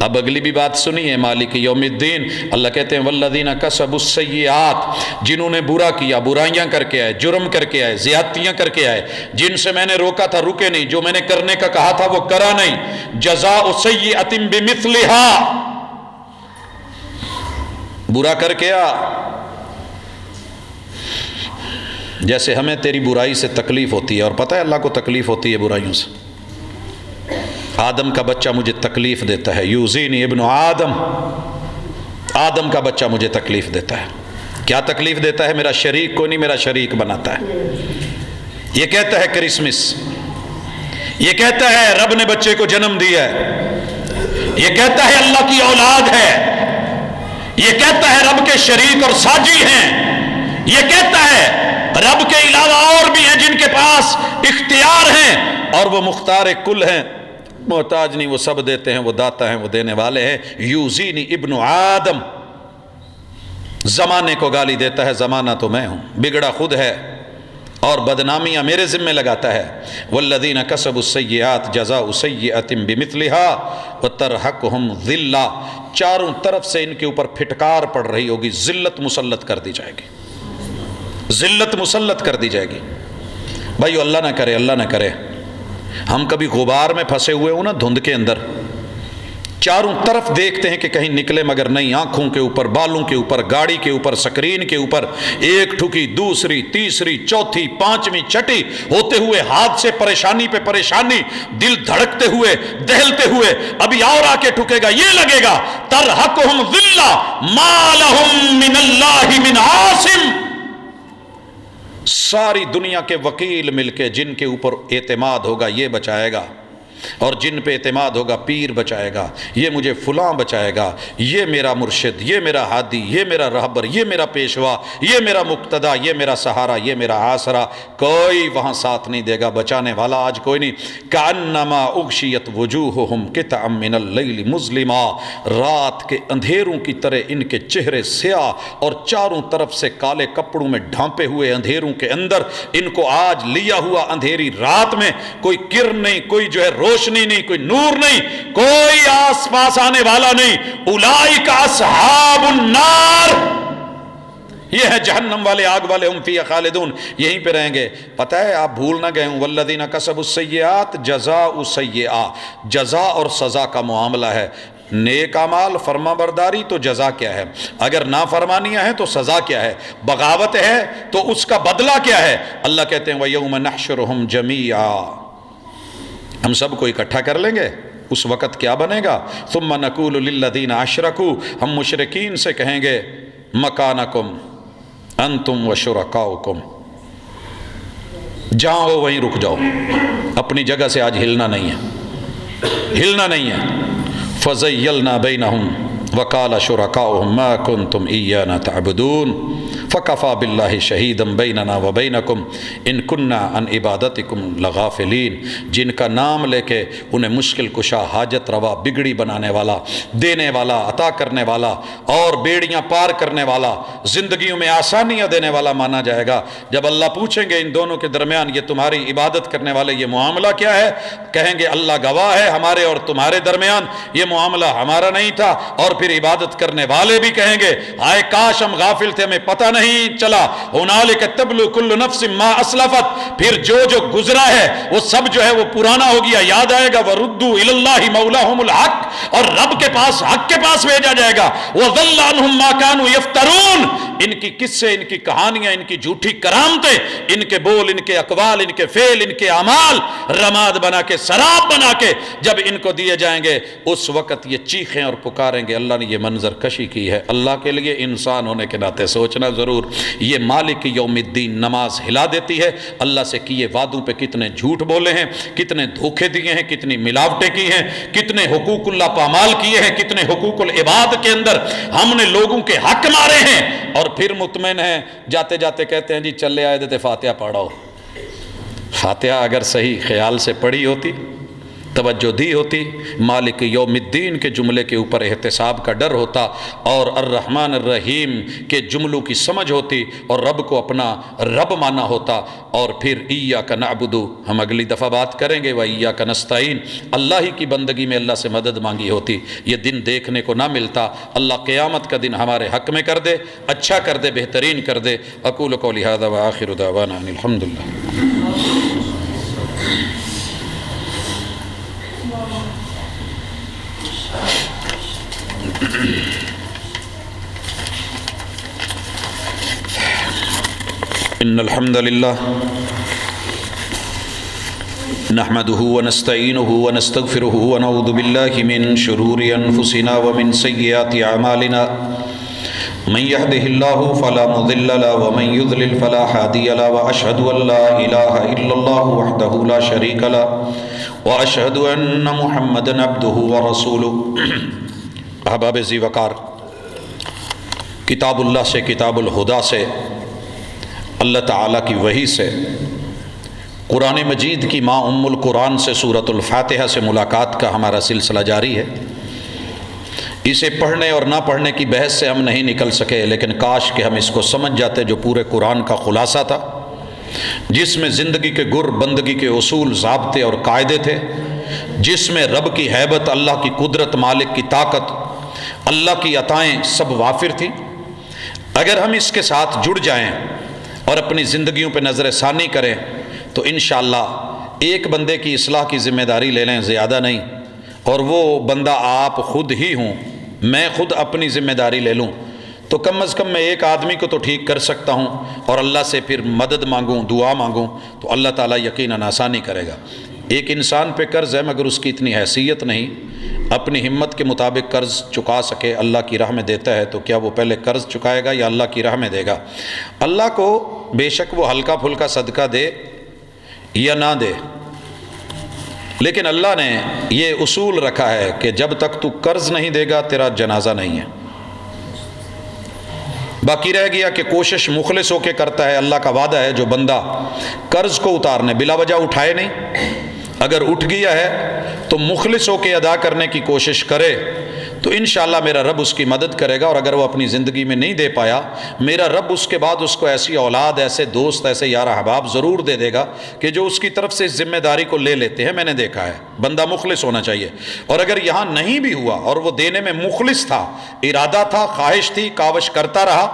اب اگلی بھی بات سنیے، مالک یوم الدین۔ اللہ کہتے ہیں والذین کسبوا السیئات، جنہوں نے برا کیا، برائیاں کر کے آئے، جرم کر کے آئے، زیادتیاں کر کے آئے، جن سے میں نے روکا تھا رکے نہیں، جو میں نے کرنے کا کہا تھا وہ کرا نہیں، جزاء سیئۃ بمثلھا، برا کر کے آ، جیسے ہمیں تیری برائی سے تکلیف ہوتی ہے، اور پتہ ہے اللہ کو تکلیف ہوتی ہے برائیوں سے۔ آدم کا بچہ مجھے تکلیف دیتا ہے، یوزینی ابن آدم، آدم کا بچہ مجھے تکلیف دیتا ہے۔ کیا تکلیف دیتا ہے؟ میرا شریک کوئی نہیں، میرا شریک بناتا ہے۔ یہ کہتا ہے کرسمس، یہ کہتا ہے رب نے بچے کو جنم دیا ہے، یہ کہتا ہے اللہ کی اولاد ہے، یہ کہتا ہے رب کے شریک اور ساجی ہیں، یہ کہتا ہے رب کے علاوہ اور بھی ہیں جن کے پاس اختیار ہیں اور وہ مختار کل ہیں، محتاج نہیں، وہ سب دیتے ہیں، وہ داتا ہیں، وہ دینے والے ہیں۔ یوزینی ابن آدم، زمانے کو گالی دیتا ہے، زمانہ تو میں ہوں، بگڑا خود ہے اور بدنامیاں میرے ذمہ لگاتا ہے۔ والذین کسبوا السیئات جزاء سیئۃ بمثلھا وترہقہم ذلہ، چاروں طرف سے ان کے اوپر پھٹکار پڑ رہی ہوگی، ذلت مسلط کر دی جائے گی، ذلت مسلط کر دی جائے گی۔ بھائیو اللہ نہ کرے، اللہ نہ کرے ہم کبھی غبار میں پھنسے ہوئے ہوں نا، دھند کے اندر، چاروں طرف دیکھتے ہیں کہ کہیں نکلے مگر نہیں، آنکھوں کے اوپر، بالوں کے اوپر، گاڑی کے اوپر، سکرین کے اوپر، ایک ٹھکی، دوسری، تیسری، چوتھی، پانچویں، چھٹی ہوتے ہوئے ہاتھ سے پریشانی پہ پریشانی، دل دھڑکتے ہوئے، دہلتے ہوئے، ابھی اور آ کے ٹھکے گا، یہ لگے گا ترحقہم ذلہ ما لہم من اللہ من عاصم۔ ساری دنیا کے وکیل مل کے جن کے اوپر اعتماد ہوگا یہ بچائے گا، اور جن پہ اعتماد ہوگا پیر بچائے گا، یہ مجھے فلاں بچائے گا، یہ میرا مرشد، یہ میرا ہادی، یہ میرا رہبر، یہ میرا پیشوا، یہ میرا مقتدا، یہ میرا سہارا، یہ میرا آسرا، کوئی وہاں ساتھ نہیں دے گا، بچانے والا آج کوئی نہیں۔ کأنما اغشیت وجوہہم قطعا من اللیل مظلما، رات کے اندھیروں کی طرح ان کے چہرے سیاہ اور چاروں طرف سے کالے کپڑوں میں ڈھانپے ہوئے اندھیروں کے اندر، ان کو آج لیا ہوا اندھیری رات میں کوئی کرن نہیں، کوئی جو ہے روشنی نہیں، کوئی نور نہیں، کوئی آس پاس آنے والا نہیں۔ اولئک اصحاب النار، یہ ہے جہنم والے، آگ والے، ہم فیہا خالدون، یہیں پہ رہیں گے۔ پتہ ہے آپ بھول نہ گئے ہوں، والذین کسبوا السیئات جزاء سیئہ، جزا اور سزا کا معاملہ ہے۔ نیک اعمال، فرما برداری تو جزا کیا ہے، اگر نافرمانیاں ہیں تو سزا کیا ہے، بغاوت ہے تو اس کا بدلہ کیا ہے۔ اللہ کہتے ہیں وَيَوْمَ نَحْشُرُهُمْ جَمِيعًا، ہم سب کو اکٹھا کر لیں گے، اس وقت کیا بنے گا، ثم نقول للذین اشرکوا، ہم مشرکین سے کہیں گے مکانکم انتم وشرکاؤکم، جہاں ہو وہیں رک جاؤ، اپنی جگہ سے آج ہلنا نہیں ہے، ہلنا نہیں ہے۔ فزیلنا بینہم وقال شرکاؤہم ما کنتم ایانا تعبدون فکفی باللہ شہیدا بیننا وبینکم ان کننا عن عبادتکم لغافلین، جن کا نام لے کے انہیں مشکل کشا، حاجت روا، بگڑی بنانے والا، دینے والا، عطا کرنے والا اور بیڑیاں پار کرنے والا، زندگیوں میں آسانیاں دینے والا مانا جائے گا۔ جب اللہ پوچھیں گے ان دونوں کے درمیان یہ تمہاری عبادت کرنے والے یہ معاملہ کیا ہے، کہیں گے اللہ گواہ ہے ہمارے اور تمہارے درمیان یہ معاملہ ہمارا نہیں تھا، اور پھر عبادت کرنے والے بھی کہیں گے ہائے کاش ہم غافل تھے، ہمیں پتہ نہیں چلا۔ ہنالک تبلو کل نفس ما اسلفت، پھر جو گزرا ہے وہ سب جو ہے وہ پرانا ہو گیا، یاد آئے گا وردوا الی اللہ مولاہم الحق، اور رب کے پاس، حق کے پاس بھیجا جائے گا۔ وضل عنہم ما کانوا یفترون، ان کی قصے، ان کی کہانیاں، ان کی جھوٹی کرامتیں، ان کے بول، ان کے اقوال، ان کے فعل، ان کے اعمال رماد بنا کے، سراب بنا کے جب ان کو دیے جائیں گے، اس وقت یہ چیخیں اور پکاریں گے اللہ نے یہ منظر کشی کی ہے۔ اللہ کے لیے انسان ہونے کے ناطے سوچنا ضرور، یہ مالک یوم الدین نماز ہلا دیتی ہے، اللہ سے کیے وعدوں پہ کتنے جھوٹ بولے ہیں، کتنے دھوکے دیے ہیں، کتنی ملاوٹیں کی ہیں، کتنے حقوق اللہ پامال کیے ہیں، کتنے حقوق العباد کے اندر ہم نے لوگوں کے حق مارے ہیں، اور پھر مطمئن ہیں، جاتے جاتے کہتے ہیں جی چلے آئے دیتے فاتحہ پڑھو۔ فاتحہ اگر صحیح خیال سے پڑھی ہوتی، توجہ دی ہوتی، مالک یوم الدین کے جملے کے اوپر احتساب کا ڈر ہوتا، اور الرحمن الرحیم کے جملوں کی سمجھ ہوتی، اور رب کو اپنا رب مانا ہوتا، اور پھر ایاک نعبد، ہم اگلی دفعہ بات کریں گے، وایاک نستعین، اللہ ہی کی بندگی میں اللہ سے مدد مانگی ہوتی، یہ دن دیکھنے کو نہ ملتا۔ اللہ قیامت کا دن ہمارے حق میں کر دے، اچھا کر دے، بہترین کر دے۔ اقول قولی ھذا وآخر دعوانا ان الحمدللہ۔ ان الحمد للہ نحمده ونستعینه ونستغفره ونعوذ باللہ من شرور انفسنا ومن سیئات اعمالنا من يهده الله فلا مضل له ومن يضلل فلا هادي له واشهد ان لا اله الا الله وحده لا شريك له واشهد ان محمدا عبده ورسوله۔ احباب ذی وقار، کتاب اللہ سے، کتاب الہدیٰ سے، اللہ تعالیٰ کی وحی سے، قرآن مجید کی ماں ام القرآن سے، سورۃ الفاتحہ سے ملاقات کا ہمارا سلسلہ جاری ہے۔ اسے پڑھنے اور نہ پڑھنے کی بحث سے ہم نہیں نکل سکے، لیکن کاش کہ ہم اس کو سمجھ جاتے جو پورے قرآن کا خلاصہ تھا، جس میں زندگی کے گر، بندگی کے اصول، ضابطے اور قاعدے تھے، جس میں رب کی ہیبت، اللہ کی قدرت، مالک کی طاقت، اللہ کی عطائیں سب وافر تھیں۔ اگر ہم اس کے ساتھ جڑ جائیں اور اپنی زندگیوں پہ نظر ثانی کریں تو انشاءاللہ ایک بندے کی اصلاح کی ذمہ داری لے لیں، زیادہ نہیں، اور وہ بندہ آپ خود ہی ہوں، میں خود اپنی ذمہ داری لے لوں، تو کم از کم میں ایک آدمی کو تو ٹھیک کر سکتا ہوں، اور اللہ سے پھر مدد مانگوں، دعا مانگوں، تو اللہ تعالیٰ یقیناً آسانی کرے گا۔ ایک انسان پہ قرض ہے مگر اس کی اتنی حیثیت نہیں اپنی ہمت کے مطابق قرض چکا سکے، اللہ کی راہ میں دیتا ہے، تو کیا وہ پہلے قرض چکائے گا یا اللہ کی راہ میں دے گا؟ اللہ کو بے شک وہ ہلکا پھلکا صدقہ دے یا نہ دے، لیکن اللہ نے یہ اصول رکھا ہے کہ جب تک تو قرض نہیں دے گا تیرا جنازہ نہیں ہے۔ باقی رہ گیا کہ کوشش مخلص ہو کے کرتا ہے، اللہ کا وعدہ ہے جو بندہ قرض کو اتارنے بلا وجہ اٹھائے نہیں، اگر اٹھ گیا ہے تو مخلص ہو کے ادا کرنے کی کوشش کرے تو انشاءاللہ میرا رب اس کی مدد کرے گا، اور اگر وہ اپنی زندگی میں نہیں دے پایا، میرا رب اس کے بعد اس کو ایسی اولاد، ایسے دوست، ایسے یار احباب ضرور دے دے گا کہ جو اس کی طرف سے اس ذمہ داری کو لے لیتے ہیں۔ میں نے دیکھا ہے بندہ مخلص ہونا چاہیے، اور اگر یہاں نہیں بھی ہوا اور وہ دینے میں مخلص تھا، ارادہ تھا، خواہش تھی، کاوش کرتا رہا،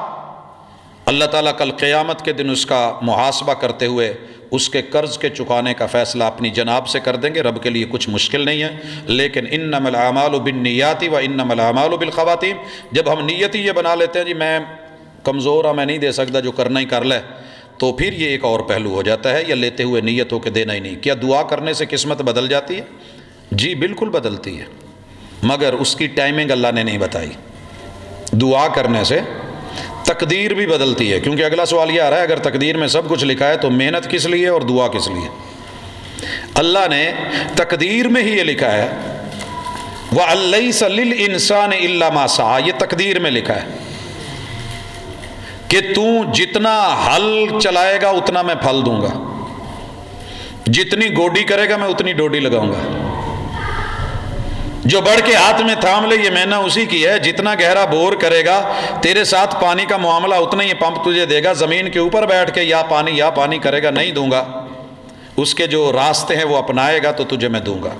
اللہ تعالیٰ کل قیامت کے دن اس کا محاسبہ کرتے ہوئے اس کے قرض کے چکانے کا فیصلہ اپنی جناب سے کر دیں گے۔ رب کے لیے کچھ مشکل نہیں ہے، لیکن انما الاعمال بالنیات و انما الاعمال بالخواتیم، جب ہم نیت ہی یہ بنا لیتے ہیں جی میں کمزور ہوں، میں نہیں دے سکتا، جو کرنا ہی کر لے، تو پھر یہ ایک اور پہلو ہو جاتا ہے، یا لیتے ہوئے نیت ہو کہ دینا ہی نہیں۔ کیا دعا کرنے سے قسمت بدل جاتی ہے؟ جی بالکل بدلتی ہے، مگر اس کی ٹائمنگ اللہ نے نہیں بتائی۔ دعا کرنے سے تقدیر بھی بدلتی ہے، کیونکہ اگلا سوال یہ آ رہا ہے اگر تقدیر میں سب کچھ لکھا ہے تو محنت کس لیے اور دعا کس لیے؟ اللہ نے تقدیر میں ہی یہ لکھا ہے وَأَلَّيْسَ لِلْإِنسَانِ إِلَّا مَا سَعَى، یہ تقدیر میں لکھا ہے کہ تو جتنا ہل چلائے گا اتنا میں پھل دوں گا، جتنی گوڈی کرے گا میں اتنی ڈوڈی لگاؤں گا، جو بڑھ کے ہاتھ میں تھام لے یہ محنت اسی کی ہے، جتنا گہرا بور کرے گا تیرے ساتھ پانی کا معاملہ اتنا ہی پمپ تجھے دے گا، زمین کے اوپر بیٹھ کے یا پانی کرے گا نہیں دوں گا، اس کے جو راستے ہیں وہ اپنائے گا تو تجھے میں دوں گا۔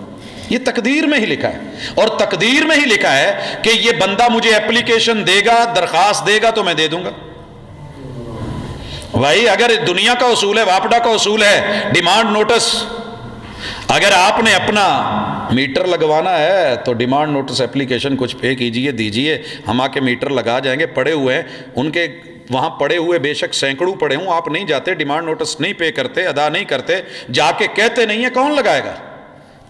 یہ تقدیر میں ہی لکھا ہے، اور تقدیر میں ہی لکھا ہے کہ یہ بندہ مجھے اپلیکیشن دے گا، درخواست دے گا تو میں دے دوں گا۔ بھائی اگر دنیا کا اصول ہے، واپڈا کا اصول ہے ڈیمانڈ نوٹس، اگر آپ نے اپنا میٹر لگوانا ہے تو ڈیمانڈ نوٹس اپلیکیشن کچھ پے کیجئے، دیجئے، ہم آ کے میٹر لگا جائیں گے، پڑے ہوئے ہیں ان کے وہاں پڑے ہوئے، بے شک سینکڑوں پڑے ہوں، آپ نہیں جاتے، ڈیمانڈ نوٹس نہیں پے کرتے، ادا نہیں کرتے، جا کے کہتے نہیں ہیں، کون لگائے گا؟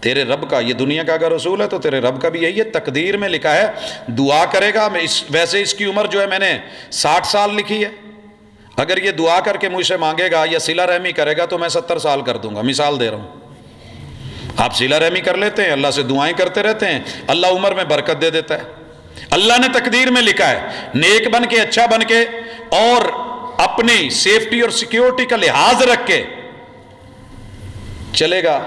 تیرے رب کا۔ یہ دنیا کا اگر اصول ہے تو تیرے رب کا بھی یہی ہے، تقدیر میں لکھا ہے دعا کرے گا۔ ویسے اس کی عمر جو ہے میں نے 60 سال لکھی ہے، اگر یہ دعا کر کے مجھ سے مانگے گا یا صلہ رحمی کرے گا تو میں 70 سال کر دوں گا، مثال دے رہا ہوں۔ آپ صلہ رحمی کر لیتے ہیں، اللہ سے دعائیں کرتے رہتے ہیں، اللہ عمر میں برکت دے دیتا ہے۔ اللہ نے تقدیر میں لکھا ہے نیک بن کے، اچھا بن کے، اور اپنی سیفٹی اور سیکیورٹی کا لحاظ رکھ کے چلے گا،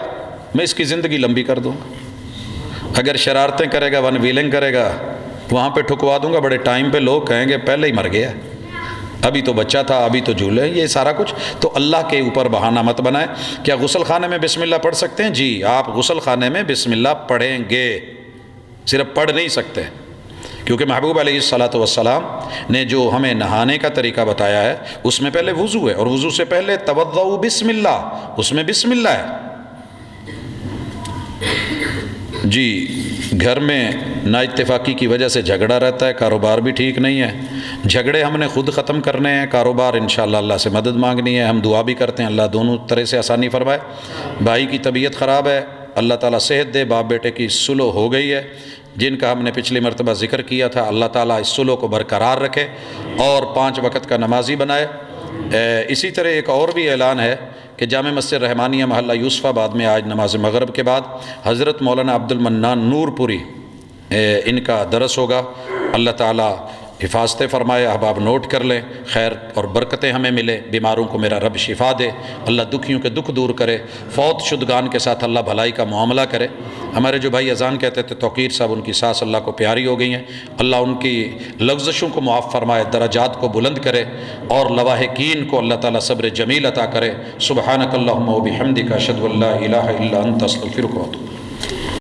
میں اس کی زندگی لمبی کر دوں گا۔ اگر شرارتیں کرے گا، ون ویلنگ کرے گا، وہاں پہ ٹھکوا دوں گا، بڑے ٹائم پہ لوگ کہیں گے پہلے ہی مر گیا، ابھی تو بچہ تھا، ابھی تو جھولے، یہ سارا کچھ تو اللہ کے اوپر بہانہ مت بنائے۔ کیا غسل خانے میں بسم اللہ پڑھ سکتے ہیں؟ جی آپ غسل خانے میں بسم اللہ پڑھیں گے، صرف پڑھ نہیں سکتے، کیونکہ محبوب علیہ الصلاۃ والسلام نے جو ہمیں نہانے کا طریقہ بتایا ہے اس میں پہلے وضو ہے، اور وضو سے پہلے توضؤ بسم اللہ، اس میں بسم اللہ ہے۔ جی گھر میں نا اتفاقی کی وجہ سے جھگڑا رہتا ہے، کاروبار بھی ٹھیک نہیں ہے، جھگڑے ہم نے خود ختم کرنے ہیں، کاروبار انشاءاللہ اللہ سے مدد مانگنی ہے، ہم دعا بھی کرتے ہیں اللہ دونوں طرح سے آسانی فرمائے۔ بھائی کی طبیعت خراب ہے، اللہ تعالیٰ صحت دے، باپ بیٹے کی صلح ہو گئی ہے، جن کا ہم نے پچھلی مرتبہ ذکر کیا تھا، اللہ تعالیٰ اس صلح کو برقرار رکھے اور 5 وقت کا نمازی بنائے۔ اسی طرح ایک اور بھی اعلان ہے کہ جامع مسجد رحمانیہ محلہ یوسف آباد میں آج نماز مغرب کے بعد حضرت مولانا عبد المنان نور پوری ان کا درس ہوگا، اللہ تعالیٰ حفاظت فرمائے، احباب نوٹ کر لیں، خیر اور برکتیں ہمیں ملے، بیماروں کو میرا رب شفا دے، اللہ دکھیوں کے دکھ دور کرے، فوت شدگان کے ساتھ اللہ بھلائی کا معاملہ کرے۔ ہمارے جو بھائی اذان کہتے تھے توقیر صاحب، ان کی ساس اللہ کو پیاری ہو گئی ہیں، اللہ ان کی لغزشوں کو معاف فرمائے، درجات کو بلند کرے، اور لواحقین کو اللہ تعالیٰ صبر جمیل عطا کرے۔ سبحانک اللہم و بحمدک، اشہد ان لا الہ الا انت، استغفرک و اتوب۔